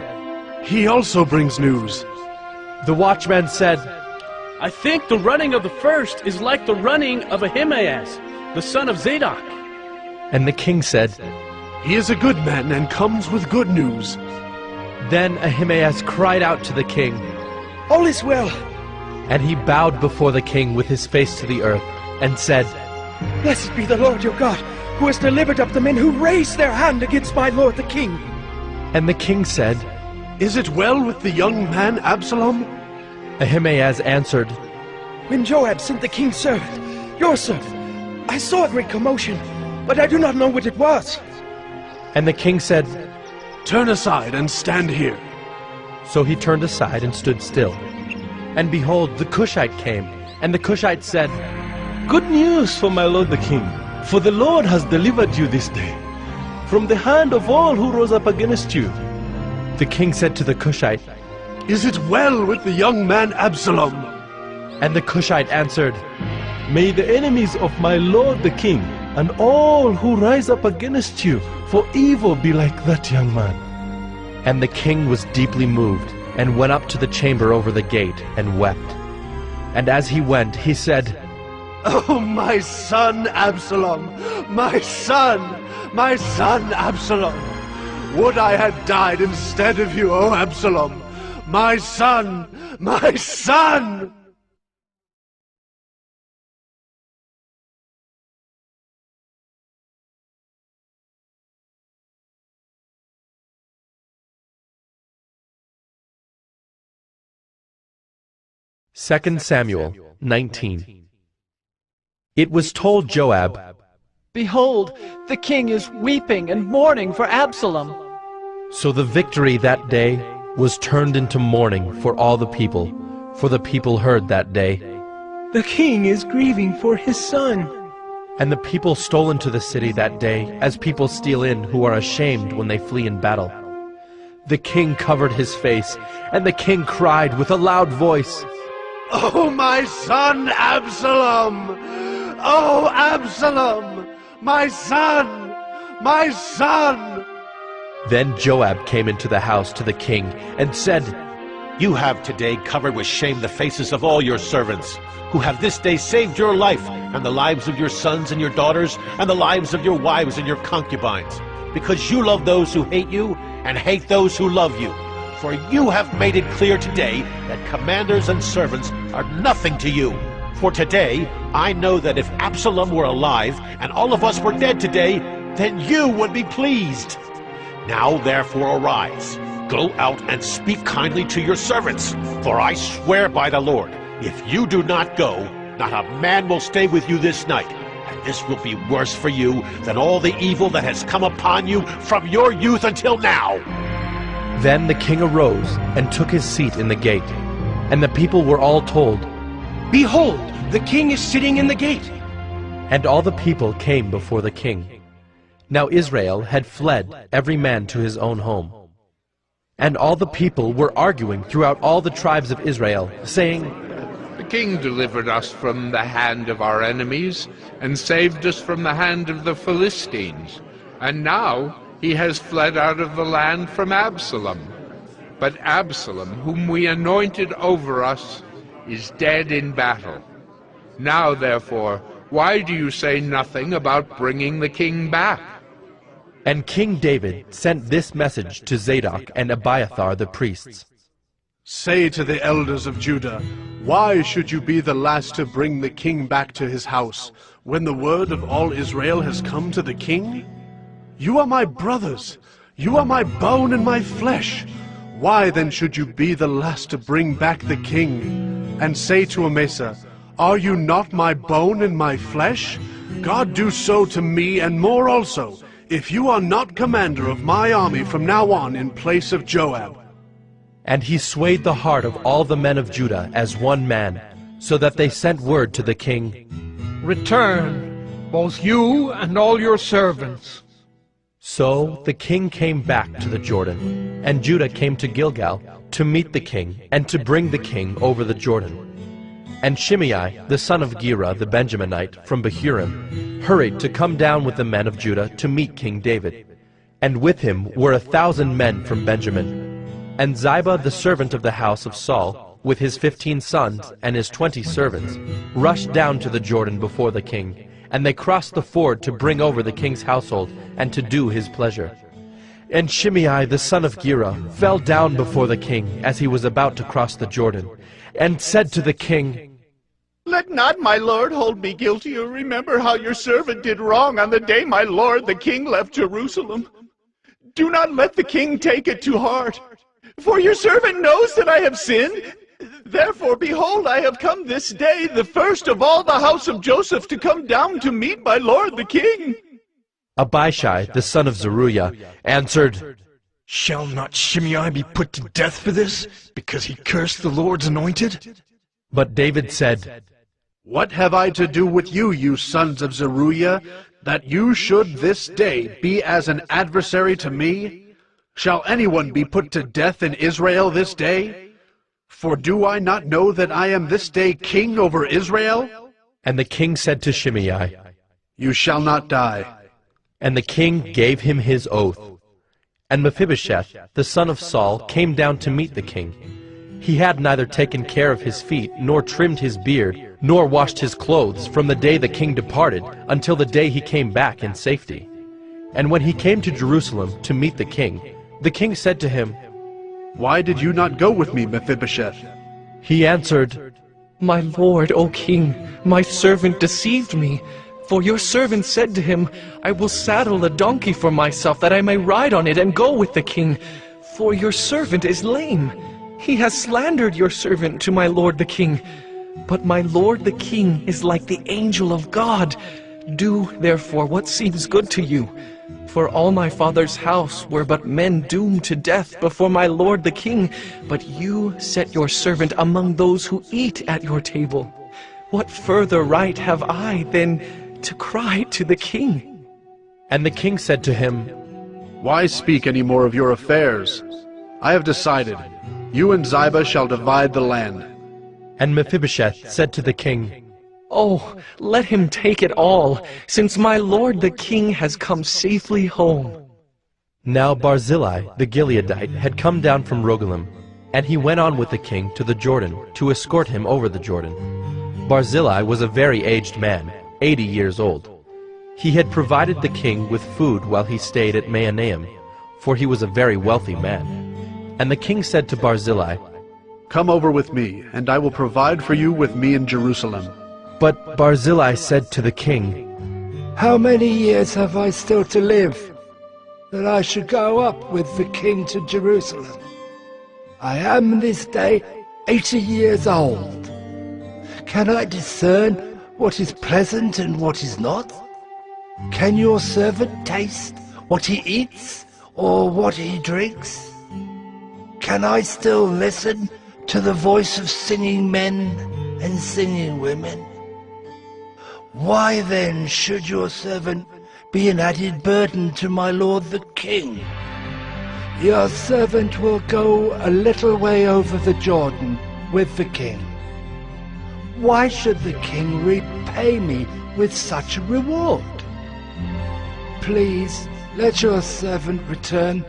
He also brings news. The watchman said, I think the running of the first is like the running of Ahimaaz, the son of Zadok. And the king said, He is a good man and comes with good news. Then Ahimaaz cried out to the king, All is well. And he bowed before the king with his face to the earth, and said, Blessed be the Lord your God, who has delivered up the men who raised their hand against my lord the king. And the king said, Is it well with the young man Absalom? Ahimaaz answered, When Joab sent the king's servant, your servant, I saw a great commotion, but I do not know what it was. And the king said, Turn aside and stand here. So he turned aside and stood still. And behold, the Cushite came, and the Cushite said, Good news for my lord the king, for the Lord has delivered you this day from the hand of all who rose up against you. The king said to the Cushite, Is it well with the young man Absalom? And the Cushite answered, May the enemies of my lord the king and all who rise up against you for evil be like that young man. And the king was deeply moved, and went up to the chamber over the gate, and wept. And as he went, he said, Oh, my son Absalom, my son Absalom. Would I had died instead of you, O Absalom, my son, my son! Second Samuel 19. It was told Joab, Behold, the king is weeping and mourning for Absalom. So the victory that day was turned into mourning for all the people, for the people heard that day, The king is grieving for his son. And the people stole into the city that day, as people steal in who are ashamed when they flee in battle. The king covered his face, and the king cried with a loud voice, Oh, my son Absalom! Oh, Absalom! My son! My son! Then Joab came into the house to the king and said, You have today covered with shame the faces of all your servants, who have this day saved your life, and the lives of your sons and your daughters, and the lives of your wives and your concubines, because you love those who hate you, and hate those who love you. For you have made it clear today that commanders and servants are nothing to you. For today I know that if Absalom were alive, and all of us were dead today, then you would be pleased. Now therefore arise, go out and speak kindly to your servants, for I swear by the Lord, if you do not go, not a man will stay with you this night, and this will be worse for you than all the evil that has come upon you from your youth until now. Then the king arose and took his seat in the gate, and the people were all told, Behold, the king is sitting in the gate. And all the people came before the king. Now Israel had fled, every man to his own home. And all the people were arguing throughout all the tribes of Israel, saying, The king delivered us from the hand of our enemies, and saved us from the hand of the Philistines. And now he has fled out of the land from Absalom. But Absalom, whom we anointed over us, is dead in battle. Now, therefore, why do you say nothing about bringing the king back? And King David sent this message to Zadok and Abiathar the priests. Say to the elders of Judah, why should you be the last to bring the king back to his house, when the word of all Israel has come to the king? You are my brothers, you are my bone and my flesh. Why then should you be the last to bring back the king? And say to Amasa, are you not my bone and my flesh? God do so to me and more also, if you are not commander of my army from now on in place of Joab. And he swayed the heart of all the men of Judah as one man, so that they sent word to the king, Return, both you and all your servants. So the king came back to the Jordan, and Judah came to Gilgal to meet the king and to bring the king over the Jordan. And Shimei, the son of Gera the Benjaminite from Bahurim, hurried to come down with the men of Judah to meet King David. And with him were 1,000 men from Benjamin. And Ziba the servant of the house of Saul, with his 15 sons and his 20 servants, rushed down to the Jordan before the king, and they crossed the ford to bring over the king's household and to do his pleasure. And Shimei the son of Gera fell down before the king as he was about to cross the Jordan, and said to the king, Let not my lord hold me guilty, or remember how your servant did wrong on the day my lord the king left Jerusalem. Do not let the king take it to heart, for your servant knows that I have sinned. Therefore, behold, I have come this day, the first of all the house of Joseph, to come down to meet my lord the king. Abishai, the son of Zeruiah, answered, Shall not Shimei be put to death for this, because he cursed the Lord's anointed? But David said, What have I to do with you, you sons of Zeruiah, that you should this day be as an adversary to me? Shall anyone be put to death in Israel this day? For do I not know that I am this day king over Israel? And the king said to Shimei, You shall not die. And the king gave him his oath. And Mephibosheth, the son of Saul, came down to meet the king. He had neither taken care of his feet, nor trimmed his beard, nor washed his clothes from the day the king departed until the day he came back in safety. And when he came to Jerusalem to meet the king said to him, Why did you not go with me, Mephibosheth? He answered, My lord, O king, my servant deceived me. For your servant said to him, I will saddle a donkey for myself, that I may ride on it and go with the king. For your servant is lame. He has slandered your servant to my lord the king. But my lord the king is like the angel of God. Do, therefore, what seems good to you. For all my father's house were but men doomed to death before my lord the king. But you set your servant among those who eat at your table. What further right have I than to cry to the king? And the king said to him, Why speak any more of your affairs? I have decided, you and Ziba shall divide the land. And Mephibosheth said to the king, "Oh, let him take it all, since my lord the king has come safely home." Now Barzillai the Gileadite had come down from Rogelim, and he went on with the king to the Jordan to escort him over the Jordan. Barzillai was a very aged man, 80 years old. He had provided the king with food while he stayed at Mahanaim, for he was a very wealthy man. And the king said to Barzillai, "Come over with me, and I will provide for you with me in Jerusalem." But Barzillai said to the king, "How many years have I still to live, that I should go up with the king to Jerusalem? I am this day 80 years old. Can I discern what is pleasant and what is not? Can your servant taste what he eats or what he drinks? Can I still listen to the voice of singing men and singing women? Why then should your servant be an added burden to my lord the king? Your servant will go a little way over the Jordan with the king. Why should the king repay me with such a reward? Please let your servant return,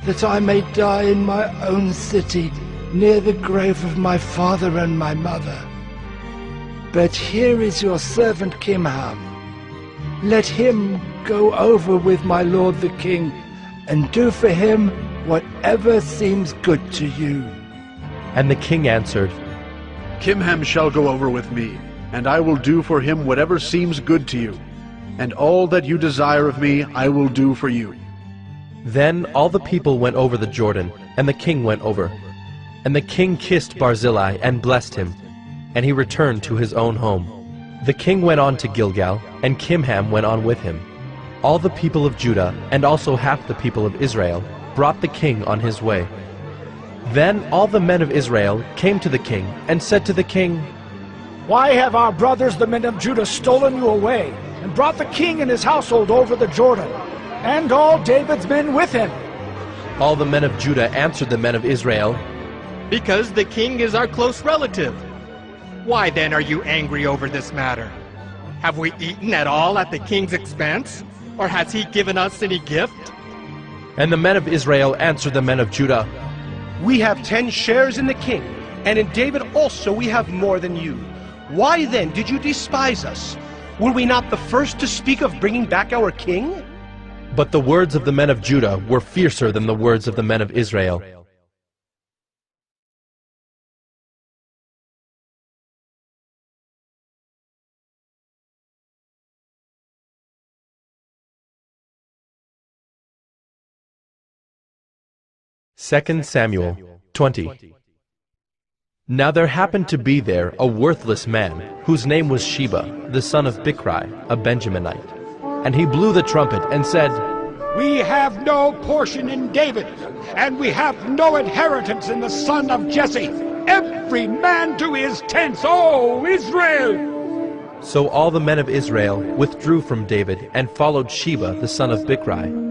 that I may die in my own city, near the grave of my father and my mother. But here is your servant Kimham. Let him go over with my lord the king, and do for him whatever seems good to you." And the king answered, "Kimham shall go over with me, and I will do for him whatever seems good to you. And all that you desire of me I will do for you." Then all the people went over the Jordan, and the king went over. And the king kissed Barzillai and blessed him, and he returned to his own home. The king went on to Gilgal, and Kimham went on with him. All the people of Judah, and also half the people of Israel, brought the king on his way. Then all the men of Israel came to the king, and said to the king, "Why have our brothers, the men of Judah, stolen you away, and brought the king and his household over the Jordan, and all David's men with him?" All the men of Judah answered the men of Israel, "Because the king is our close relative. Why then are you angry over this matter? Have we eaten at all at the king's expense? Or has he given us any gift?" And the men of Israel answered the men of Judah, "We have 10 shares in the king, and in David also we have more than you. Why then did you despise us? Were we not the first to speak of bringing back our king?" But the words of the men of Judah were fiercer than the words of the men of Israel. Second Samuel 20. Now there happened to be there a worthless man, whose name was Sheba, the son of Bichri, a Benjaminite. And he blew the trumpet and said, "We have no portion in David, and we have no inheritance in the son of Jesse. Every man to his tents, O Israel!" So all the men of Israel withdrew from David and followed Sheba, the son of Bichri.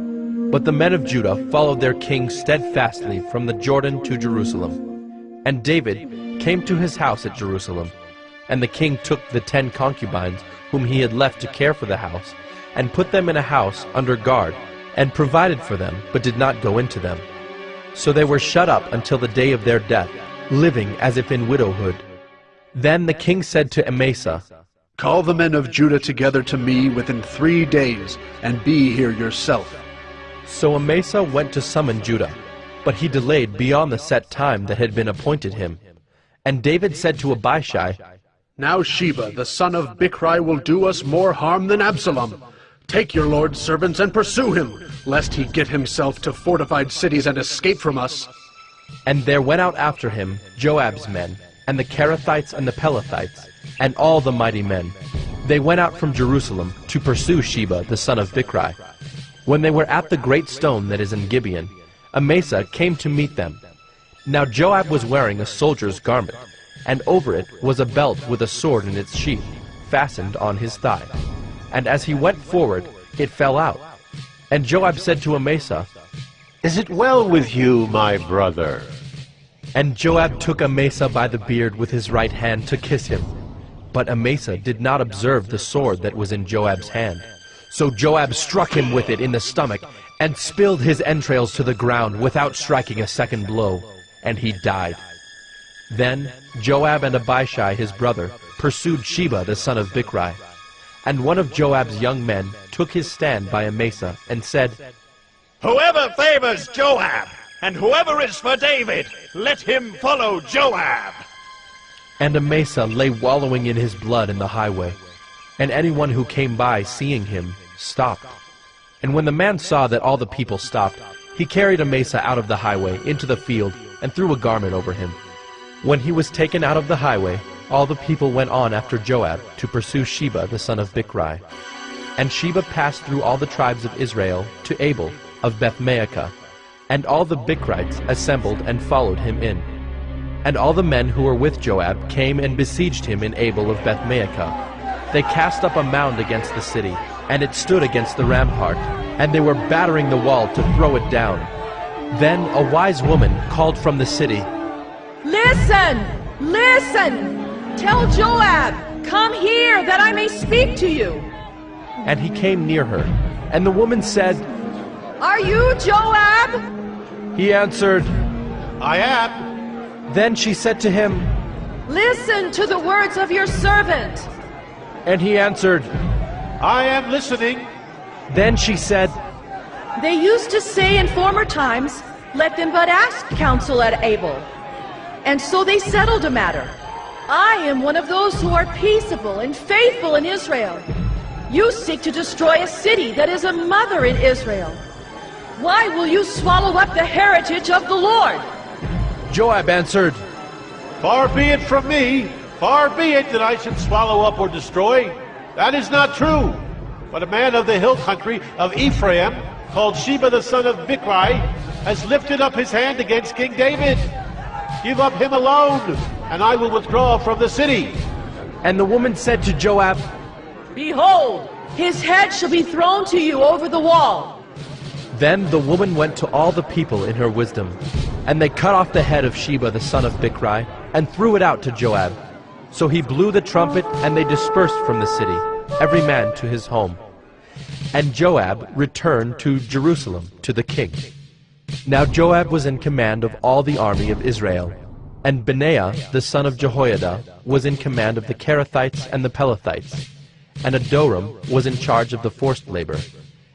But the men of Judah followed their king steadfastly from the Jordan to Jerusalem. And David came to his house at Jerusalem. And the king took the 10 concubines whom he had left to care for the house, and put them in a house under guard, and provided for them, but did not go into them. So they were shut up until the day of their death, living as if in widowhood. Then the king said to Amasa, "Call the men of Judah together to me within 3 days, and be here yourself." So Amasa went to summon Judah, but he delayed beyond the set time that had been appointed him. And David said to Abishai, "Now Sheba, the son of Bichri, will do us more harm than Absalom. Take your lord's servants and pursue him, lest he get himself to fortified cities and escape from us." And there went out after him Joab's men, and the Kerethites and the Pelethites, and all the mighty men. They went out from Jerusalem to pursue Sheba, the son of Bichri. When they were at the great stone that is in Gibeon, Amasa came to meet them. Now Joab was wearing a soldier's garment, and over it was a belt with a sword in its sheath, fastened on his thigh. And as he went forward, it fell out. And Joab said to Amasa, "Is it well with you, my brother?" And Joab took Amasa by the beard with his right hand to kiss him. But Amasa did not observe the sword that was in Joab's hand. So Joab struck him with it in the stomach, and spilled his entrails to the ground without striking a second blow, and he died. Then Joab and Abishai his brother pursued Sheba the son of Bichri. And one of Joab's young men took his stand by Amasa and said, "Whoever favors Joab, and whoever is for David, let him follow Joab." And Amasa lay wallowing in his blood in the highway, and anyone who came by seeing him stopped. And when the man saw that all the people stopped, he carried Amasa out of the highway into the field and threw a garment over him. When he was taken out of the highway, all the people went on after Joab to pursue Sheba the son of Bichri. And Sheba passed through all the tribes of Israel to Abel of Beth-maachah, and all the Bichrites assembled and followed him in. And all the men who were with Joab came and besieged him in Abel of Beth-maachah. They cast up a mound against the city, and it stood against the rampart, and they were battering the wall to throw it down. Then a wise woman called from the city, "Listen! Listen! Tell Joab, come here, that I may speak to you." And he came near her, and the woman said, "Are you Joab?" He answered, "I am." Then she said to him, "Listen to the words of your servant." And he answered, "I am listening." Then she said, "They used to say in former times, 'Let them but ask counsel at Abel.' And so they settled a matter. I am one of those who are peaceable and faithful in Israel. You seek to destroy a city that is a mother in Israel. Why will you swallow up the heritage of the Lord?" Joab answered, "Far be it from me, far be it that I should swallow up or destroy. That is not true. But a man of the hill country of Ephraim, called Sheba the son of Bichri, has lifted up his hand against King David. Give up him alone, and I will withdraw from the city." And the woman said to Joab, "Behold, his head shall be thrown to you over the wall." Then the woman went to all the people in her wisdom, and they cut off the head of Sheba the son of Bichri, and threw it out to Joab. So he blew the trumpet, and they dispersed from the city, every man to his home. And Joab returned to Jerusalem to the king. Now Joab was in command of all the army of Israel, and Benaiah the son of Jehoiada was in command of the Kerethites and the Pelethites, and Adoram was in charge of the forced labor,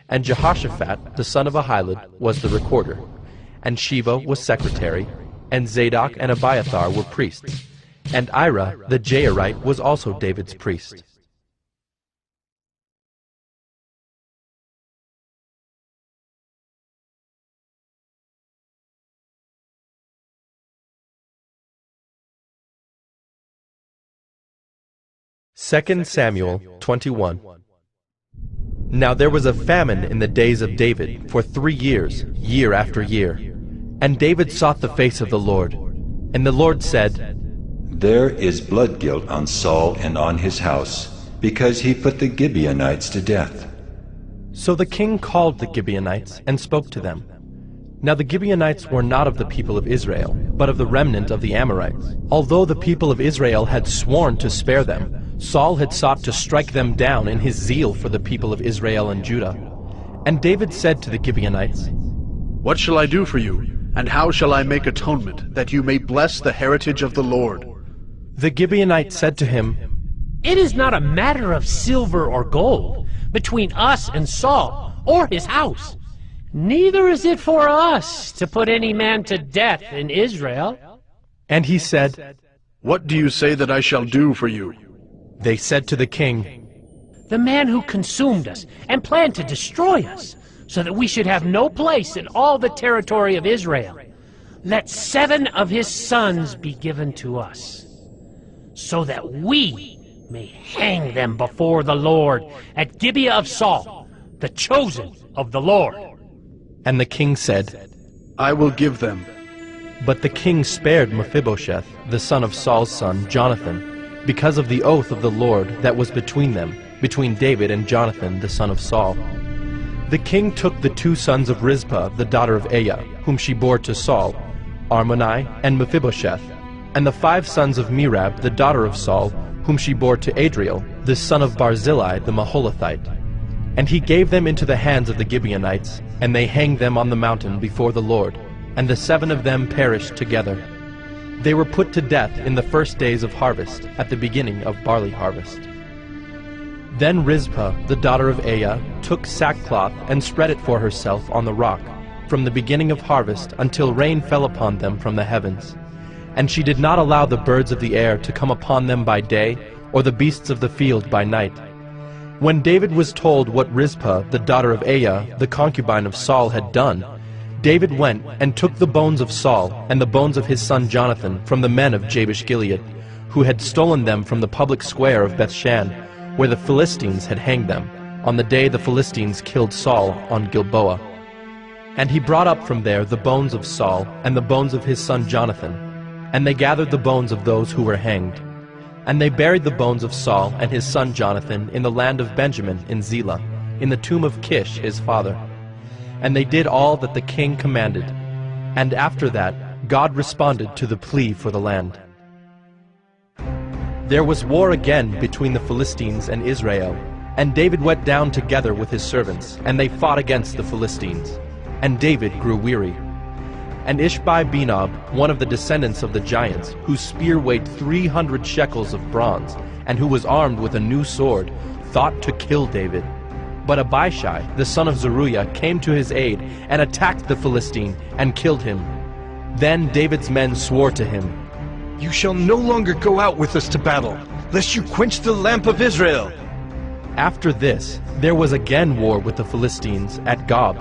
and Jehoshaphat the son of Ahilud was the recorder, and Sheva was secretary, and Zadok and Abiathar were priests, and Ira the Jairite was also David's priest. Second Samuel 21. Now there was a famine in the days of David for 3 years, year after year. And David sought the face of the Lord. And the Lord said, "There is blood guilt on Saul and on his house, because he put the Gibeonites to death." So the king called the Gibeonites and spoke to them. Now the Gibeonites were not of the people of Israel, but of the remnant of the Amorites. Although the people of Israel had sworn to spare them, Saul had sought to strike them down in his zeal for the people of Israel and Judah. And David said to the Gibeonites, "What shall I do for you, and how shall I make atonement, that you may bless the heritage of the Lord?" The Gibeonites said to him, "It is not a matter of silver or gold between us and Saul or his house. Neither is it for us to put any man to death in Israel." And he said, "What do you say that I shall do for you?" They said to the king, "The man who consumed us and planned to destroy us, so that we should have no place in all the territory of Israel. Let 7 of his sons be given to us, so that we may hang them before the Lord at Gibeah of Saul, the chosen of the Lord." And the king said, "I will give them." But the king spared Mephibosheth, the son of Saul's son, Jonathan, because of the oath of the Lord that was between them, between David and Jonathan, the son of Saul. The king took the 2 sons of Rizpah, the daughter of Aiah, whom she bore to Saul, Armoni, and Mephibosheth, and the 5 sons of Merab, the daughter of Saul, whom she bore to Adriel, the son of Barzillai the Maholathite. And he gave them into the hands of the Gibeonites, and they hanged them on the mountain before the Lord, and the 7 of them perished together. They were put to death in the first days of harvest, at the beginning of barley harvest. Then Rizpah, the daughter of Aiah, took sackcloth and spread it for herself on the rock, from the beginning of harvest until rain fell upon them from the heavens. And she did not allow the birds of the air to come upon them by day, or the beasts of the field by night. When David was told what Rizpah, the daughter of Aiah, the concubine of Saul, had done, David went and took the bones of Saul and the bones of his son Jonathan from the men of Jabesh-Gilead, who had stolen them from the public square of Bethshan, where the Philistines had hanged them, on the day the Philistines killed Saul on Gilboa. And he brought up from there the bones of Saul and the bones of his son Jonathan, and they gathered the bones of those who were hanged. And they buried the bones of Saul and his son Jonathan in the land of Benjamin in Zelah, in the tomb of Kish his father. And they did all that the king commanded. And after that, God responded to the plea for the land. There was war again between the Philistines and Israel, and David went down together with his servants, and they fought against the Philistines. And David grew weary. And Ishbi-Benob, one of the descendants of the giants, whose spear weighed 300 shekels of bronze, and who was armed with a new sword, thought to kill David. But Abishai, the son of Zeruiah, came to his aid, and attacked the Philistine, and killed him. Then David's men swore to him, "You shall no longer go out with us to battle, lest you quench the lamp of Israel." After this, there was again war with the Philistines at Gob.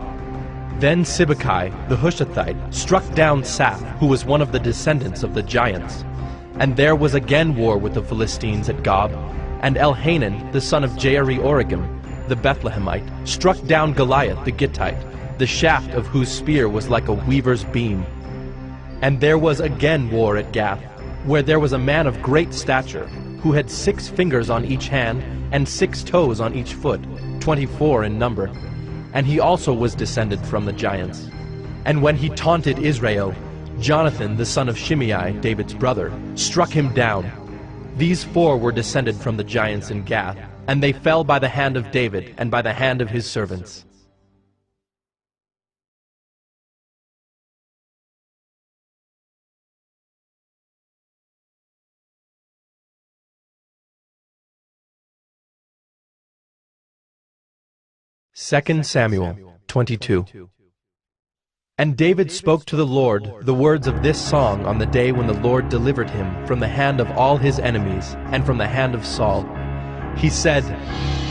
Then Sibbecai, the Hushathite, struck down Saph, who was one of the descendants of the giants. And there was again war with the Philistines at Gob, and Elhanan, the son of Jaare-Oregim, the Bethlehemite, struck down Goliath the Gittite, the shaft of whose spear was like a weaver's beam. And there was again war at Gath, where there was a man of great stature, who had 6 fingers on each hand, and 6 toes on each foot, 24 in number. And he also was descended from the giants. And when he taunted Israel, Jonathan, the son of Shimei, David's brother, struck him down. These 4 were descended from the giants in Gath, and they fell by the hand of David and by the hand of his servants. Second Samuel 22. And David spoke to the Lord the words of this song on the day when the Lord delivered him from the hand of all his enemies and from the hand of Saul. He said,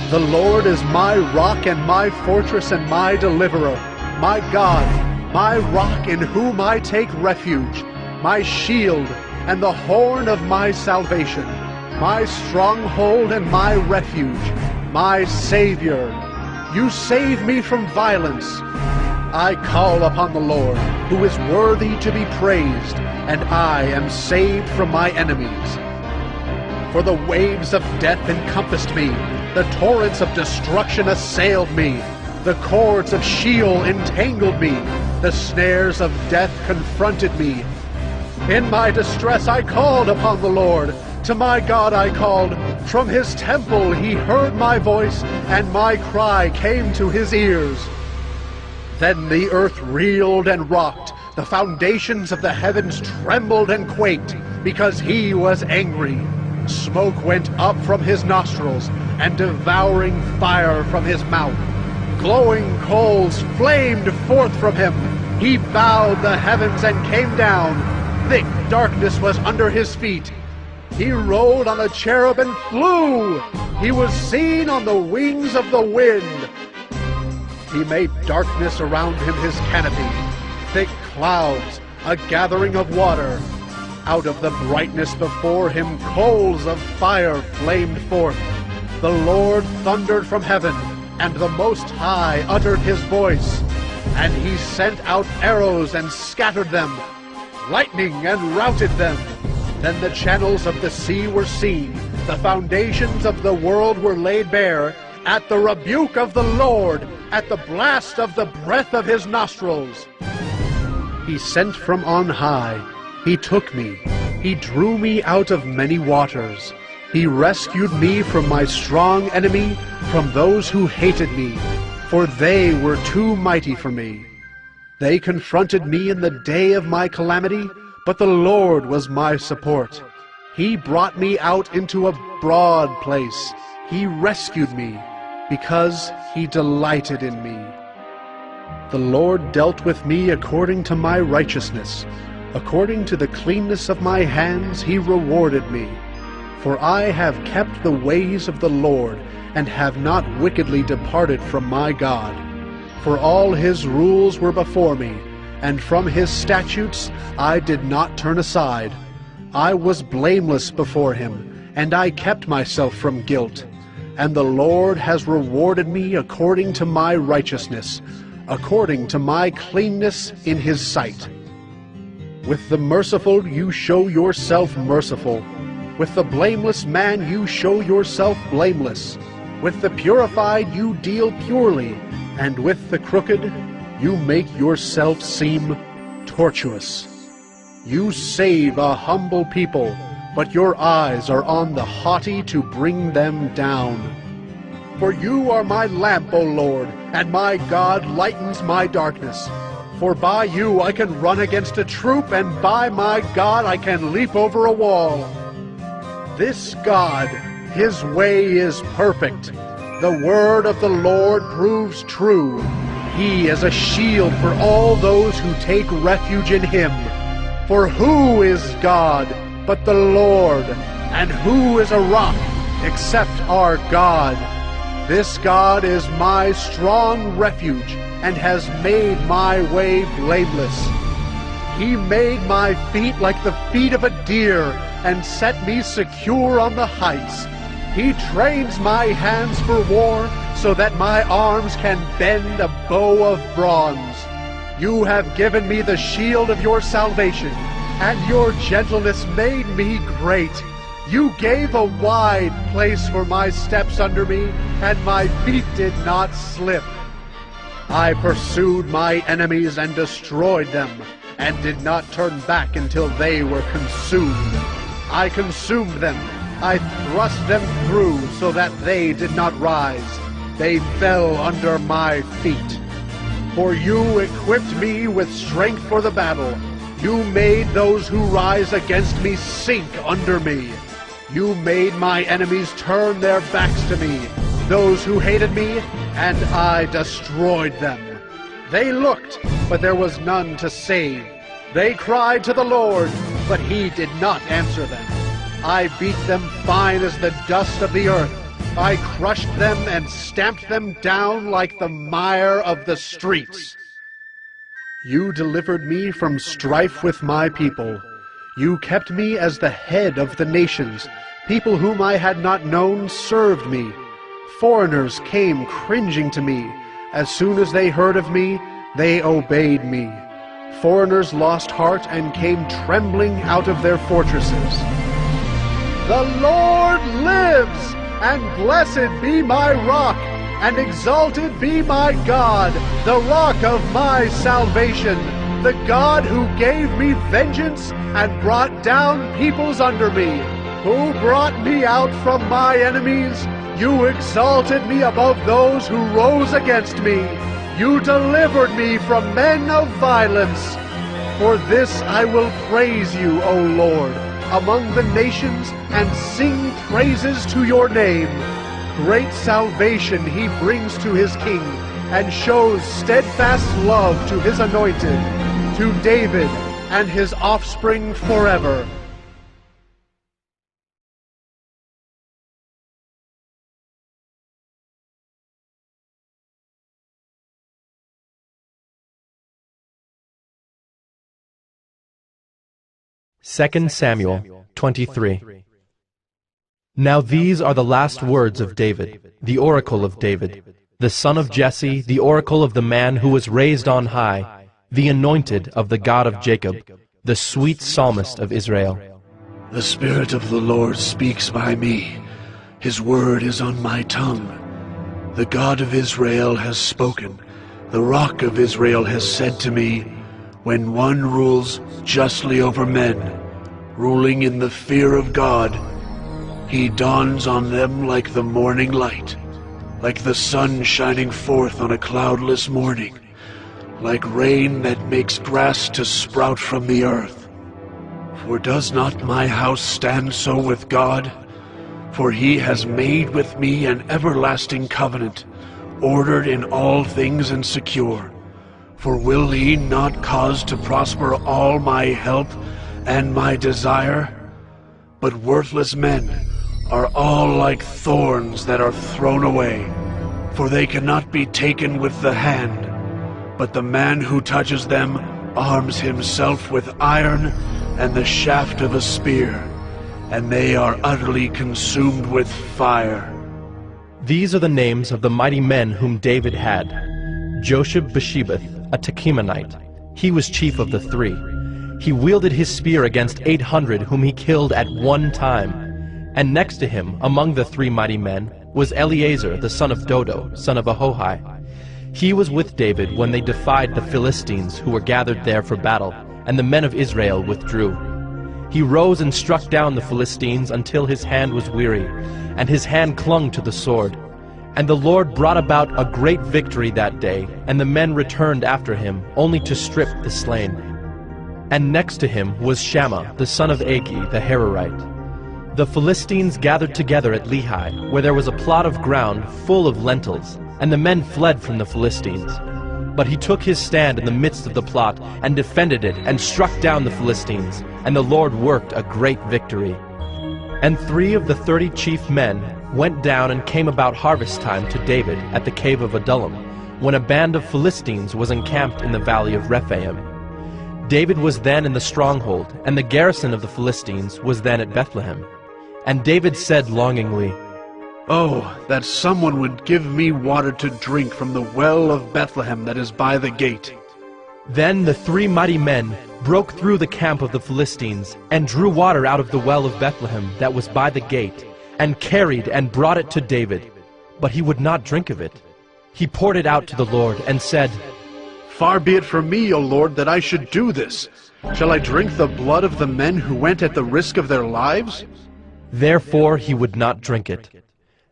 "The Lord is my rock and my fortress and my deliverer, my God, my rock in whom I take refuge, my shield and the horn of my salvation, my stronghold and my refuge, my Savior. You save me from violence. I call upon the Lord, who is worthy to be praised, and I am saved from my enemies. For the waves of death encompassed me, the torrents of destruction assailed me, the cords of Sheol entangled me, the snares of death confronted me. In my distress I called upon the Lord. To my God I called. From his temple he heard my voice, and my cry came to his ears. Then the earth reeled and rocked. The foundations of the heavens trembled and quaked, because he was angry. Smoke went up from his nostrils, and devouring fire from his mouth. Glowing coals flamed forth from him. He bowed the heavens and came down. Thick darkness was under his feet. He rode on a cherub and flew. He was seen on the wings of the wind. He made darkness around him his canopy, thick clouds, a gathering of water. Out of the brightness before him coals of fire flamed forth. The Lord thundered from heaven, and the Most High uttered his voice. And he sent out arrows and scattered them, lightning and routed them. Then the channels of the sea were seen, the foundations of the world were laid bare, at the rebuke of the Lord, at the blast of the breath of his nostrils. He sent from on high. He took me. He drew me out of many waters. He rescued me from my strong enemy, from those who hated me, for they were too mighty for me. They confronted me in the day of my calamity, but the Lord was my support. He brought me out into a broad place. He rescued me, because he delighted in me. The Lord dealt with me according to my righteousness. According to the cleanness of my hands he rewarded me. For I have kept the ways of the Lord, and have not wickedly departed from my God. For all his rules were before me, and from his statutes I did not turn aside. I was blameless before him, and I kept myself from guilt. And the Lord has rewarded me according to my righteousness, according to my cleanness in his sight. With the merciful you show yourself merciful. With the blameless man you show yourself blameless. With the purified you deal purely, and with the crooked you make yourself seem tortuous. You save a humble people, but your eyes are on the haughty to bring them down. For you are my lamp, O Lord, and my God lightens my darkness. For by you I can run against a troop, and by my God I can leap over a wall. This God, his way is perfect. The word of the Lord proves true. He is a shield for all those who take refuge in him. For who is God but the Lord? And who is a rock except our God? This God is my strong refuge, and has made my way blameless. He made my feet like the feet of a deer, and set me secure on the heights. He trains my hands for war, so that my arms can bend a bow of bronze. You have given me the shield of your salvation, and your gentleness made me great. You gave a wide place for my steps under me, and my feet did not slip. I pursued my enemies and destroyed them, and did not turn back until they were consumed. I consumed them. I thrust them through so that they did not rise. They fell under my feet. For you equipped me with strength for the battle. You made those who rise against me sink under me. You made my enemies turn their backs to me, those who hated me, and I destroyed them. They looked, but there was none to save. They cried to the Lord, but he did not answer them. I beat them fine as the dust of the earth. I crushed them and stamped them down like the mire of the streets. You delivered me from strife with my people. You kept me as the head of the nations. People whom I had not known served me. Foreigners came cringing to me. As soon as they heard of me, they obeyed me. Foreigners lost heart and came trembling out of their fortresses. The Lord lives, and blessed be my rock, and exalted be my God, the rock of my salvation, the God who gave me vengeance and brought down peoples under me, who brought me out from my enemies. You exalted me above those who rose against me. You delivered me from men of violence. For this I will praise you, O Lord, among the nations, and sing praises to your name. Great salvation he brings to his king, and shows steadfast love to his anointed, to David and his offspring forever. Second Samuel 23. Now these are the last words of David, the oracle of David, the son of Jesse, the oracle of the man who was raised on high, the anointed of the God of Jacob, the sweet psalmist of Israel. The Spirit of the Lord speaks by me. His word is on my tongue. The God of Israel has spoken. The Rock of Israel has said to me, When one rules justly over men, ruling in the fear of God, he dawns on them like the morning light, like the sun shining forth on a cloudless morning, like rain that makes grass to sprout from the earth. For does not my house stand so with God? For he has made with me an everlasting covenant, ordered in all things and secure. For will he not cause to prosper all my help and my desire? But worthless men are all like thorns that are thrown away, for they cannot be taken with the hand. But the man who touches them arms himself with iron and the shaft of a spear, and they are utterly consumed with fire. These are the names of the mighty men whom David had. Josheb-Basshebeth, a Tekemonite. He was chief of the 3. He wielded his spear against 800 whom he killed at one time. And next to him, among the 3 mighty men, was Eleazar the son of Dodo, son of Ahohi. He was with David when they defied the Philistines who were gathered there for battle, and the men of Israel withdrew. He rose and struck down the Philistines until his hand was weary, and his hand clung to the sword. And the Lord brought about a great victory that day, and the men returned after him, only to strip the slain. And next to him was Shammah, the son of Agi, the Hararite. The Philistines gathered together at Lehi, where there was a plot of ground full of lentils, and the men fled from the Philistines. But he took his stand in the midst of the plot, and defended it, and struck down the Philistines, and the Lord worked a great victory. And 3 of the 30 chief men went down and came about harvest time to David at the cave of Adullam, when a band of Philistines was encamped in the valley of Rephaim. David was then in the stronghold, and the garrison of the Philistines was then at Bethlehem. And David said longingly, "Oh, that someone would give me water to drink from the well of Bethlehem that is by the gate." Then the 3 mighty men broke through the camp of the Philistines, and drew water out of the well of Bethlehem that was by the gate, and carried and brought it to David. But he would not drink of it. He poured it out to the Lord, and said, "Far be it from me, O Lord, that I should do this. Shall I drink the blood of the men who went at the risk of their lives?" Therefore he would not drink it.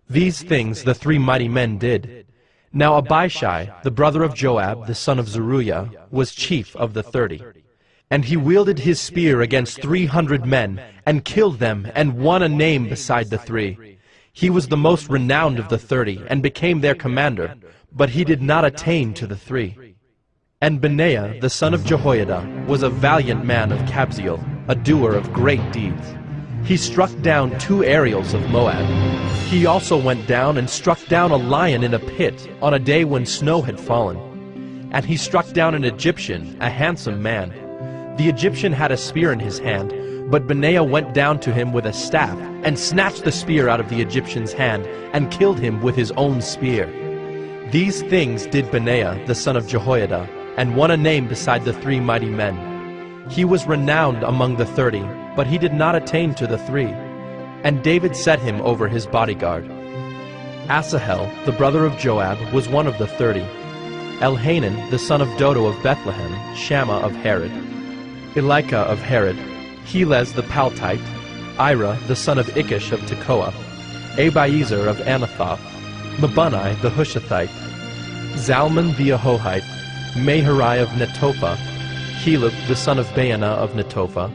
These things the 3 mighty men did. Now Abishai, the brother of Joab, the son of Zeruiah, was chief of the 30. And he wielded his spear against 300 men, and killed them, and won a name beside the 3. He was the most renowned of the 30, and became their commander, but he did not attain to the 3. And Benaiah, the son of Jehoiada, was a valiant man of Kabzeel, a doer of great deeds. He struck down 2 Ariels of Moab. He also went down and struck down a lion in a pit on a day when snow had fallen. And he struck down an Egyptian, a handsome man. The Egyptian had a spear in his hand, but Benaiah went down to him with a staff, and snatched the spear out of the Egyptian's hand, and killed him with his own spear. These things did Benaiah, the son of Jehoiada, and won a name beside the 3 mighty men. He was renowned among the 30, but he did not attain to the 3. And David set him over his bodyguard. Asahel, the brother of Joab, was one of the 30. Elhanan, the son of Dodo of Bethlehem, Shammah of Harod, Elika of Harod, Helez the Paltite, Ira the son of Ikish of Tekoa, Abiezer of Anathoth, Mabunai the Hushathite, Zalmon the Ahohite, Meharai of Netophah, Heleb the son of Baanah of Netophah,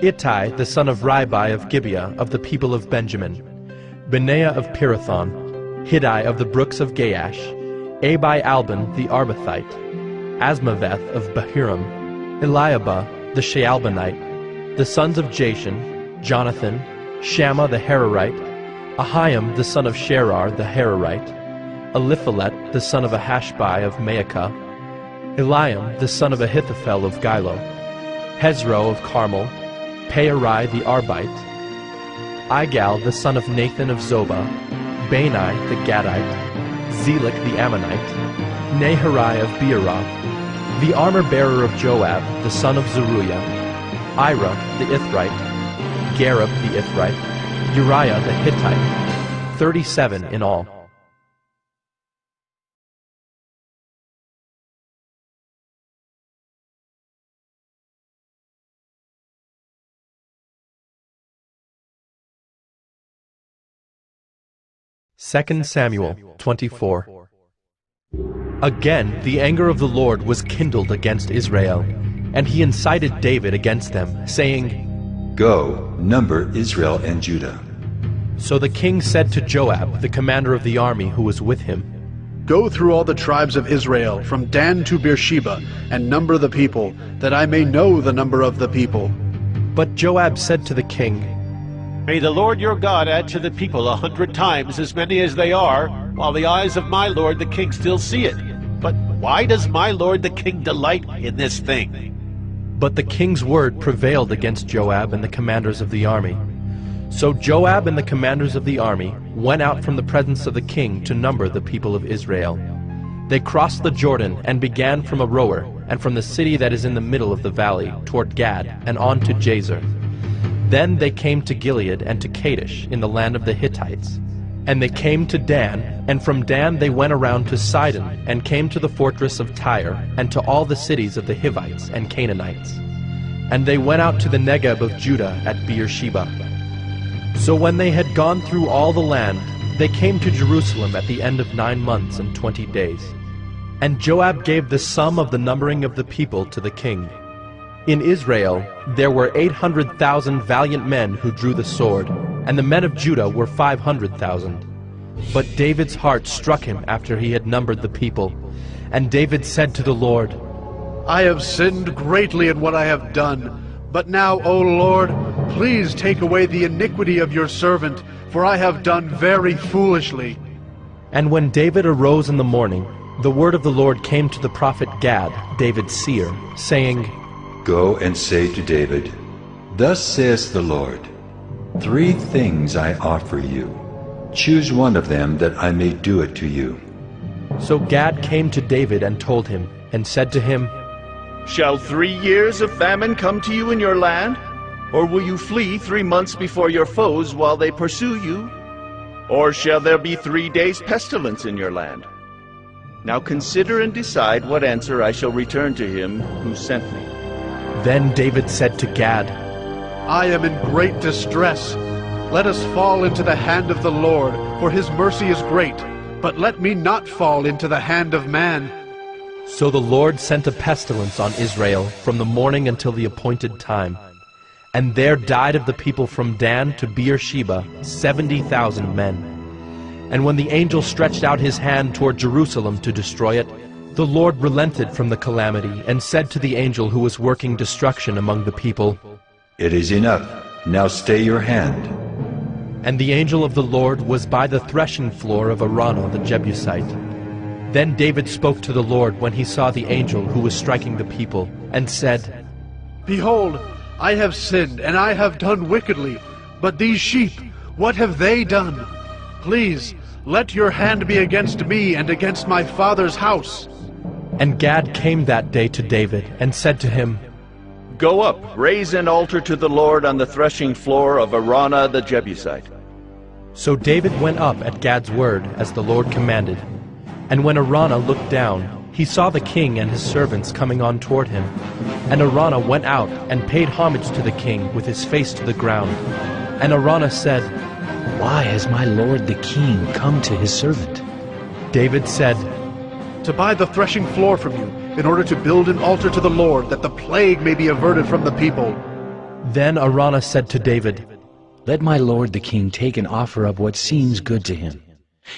Ittai the son of Ribai of Gibeah of the people of Benjamin, Benaiah of Pirathon, Hiddai of the brooks of Gaash, Abi-Albon the Arbathite, Asmaveth of Bahurim, Eliabah the Shaalbonite, the sons of Jashan, Jonathan, Shammah the Hararite, Ahiam the son of Sherar the Hararite, Eliphalet the son of Ahashbai of Maacah, Eliam the son of Ahithophel of Gilo, Hezro of Carmel, Pearai the Arbite, Igal the son of Nathan of Zobah, Bani the Gadite, Zelek the Ammonite, Naharai of Beeroth, the armor-bearer of Joab, the son of Zeruiah, Ira the Ithrite, Gareb the Ithrite, Uriah the Hittite, 37 in all. 2 Samuel 24. Again the anger of the Lord was kindled against Israel, and he incited David against them, saying, Go, number Israel and Judah. So the king said to Joab, the commander of the army who was with him, Go through all the tribes of Israel, from Dan to Beersheba, and number the people, that I may know the number of the people. But Joab said to the king, May the Lord your God add to the people 100 times as many as they are, while the eyes of my lord the king still see it. But why does my lord the king delight in this thing? But the king's word prevailed against Joab and the commanders of the army. So Joab and the commanders of the army went out from the presence of the king to number the people of Israel. They crossed the Jordan and began from Aroer, and from the city that is in the middle of the valley, toward Gad, and on to Jazer. Then they came to Gilead and to Kadesh in the land of the Hittites. And they came to Dan, and from Dan they went around to Sidon, and came to the fortress of Tyre, and to all the cities of the Hivites and Canaanites. And they went out to the Negeb of Judah at Beersheba. So when they had gone through all the land, they came to Jerusalem at the end of 9 months and 20 days. And Joab gave the sum of the numbering of the people to the king. In Israel there were 800,000 valiant men who drew the sword, and the men of Judah were 500,000. But David's heart struck him after he had numbered the people. And David said to the Lord, I have sinned greatly in what I have done. But now, O Lord, please take away the iniquity of your servant, for I have done very foolishly. And when David arose in the morning, the word of the Lord came to the prophet Gad, David's seer, saying, Go and say to David, Thus saith the Lord, 3 things I offer you. Choose one of them, that I may do it to you. So Gad came to David and told him, and said to him, Shall 3 years of famine come to you in your land? Or will you flee 3 months before your foes while they pursue you? Or shall there be 3 days pestilence in your land? Now consider and decide what answer I shall return to him who sent me. Then David said to Gad, I am in great distress. Let us fall into the hand of the Lord, for his mercy is great. But let me not fall into the hand of man. So the Lord sent a pestilence on Israel from the morning until the appointed time. And there died of the people from Dan to Beersheba 70,000 men. And when the angel stretched out his hand toward Jerusalem to destroy it, the Lord relented from the calamity, and said to the angel who was working destruction among the people, It is enough. Now stay your hand. And the angel of the Lord was by the threshing floor of Araunah the Jebusite. Then David spoke to the Lord when he saw the angel who was striking the people, and said, Behold, I have sinned, and I have done wickedly. But these sheep, what have they done? Please, let your hand be against me and against my father's house. And Gad came that day to David, and said to him, Go up, raise an altar to the Lord on the threshing floor of Araunah the Jebusite. So David went up at Gad's word, as the Lord commanded. And when Araunah looked down, he saw the king and his servants coming on toward him. And Araunah went out and paid homage to the king with his face to the ground. And Araunah said, Why has my lord the king come to his servant? David said, To buy the threshing floor from you, in order to build an altar to the Lord, that the plague may be averted from the people. Then Araunah said to David, Let my lord the king take an offer of what seems good to him.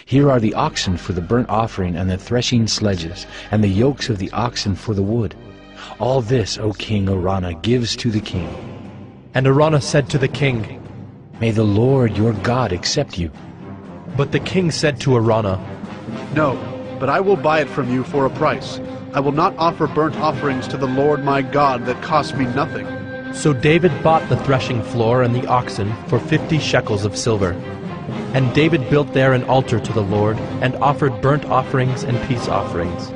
Here are the oxen for the burnt offering, and the threshing sledges, and the yokes of the oxen for the wood. All this, O king Araunah, gives to the king. And Araunah said to the king, May the Lord your God accept you. But the king said to Araunah, No, but I will buy it from you for a price. I will not offer burnt offerings to the Lord my God that cost me nothing. So David bought the threshing floor and the oxen for 50 shekels of silver. And David built there an altar to the Lord, and offered burnt offerings and peace offerings.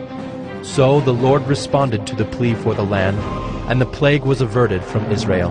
So the Lord responded to the plea for the land, and the plague was averted from Israel.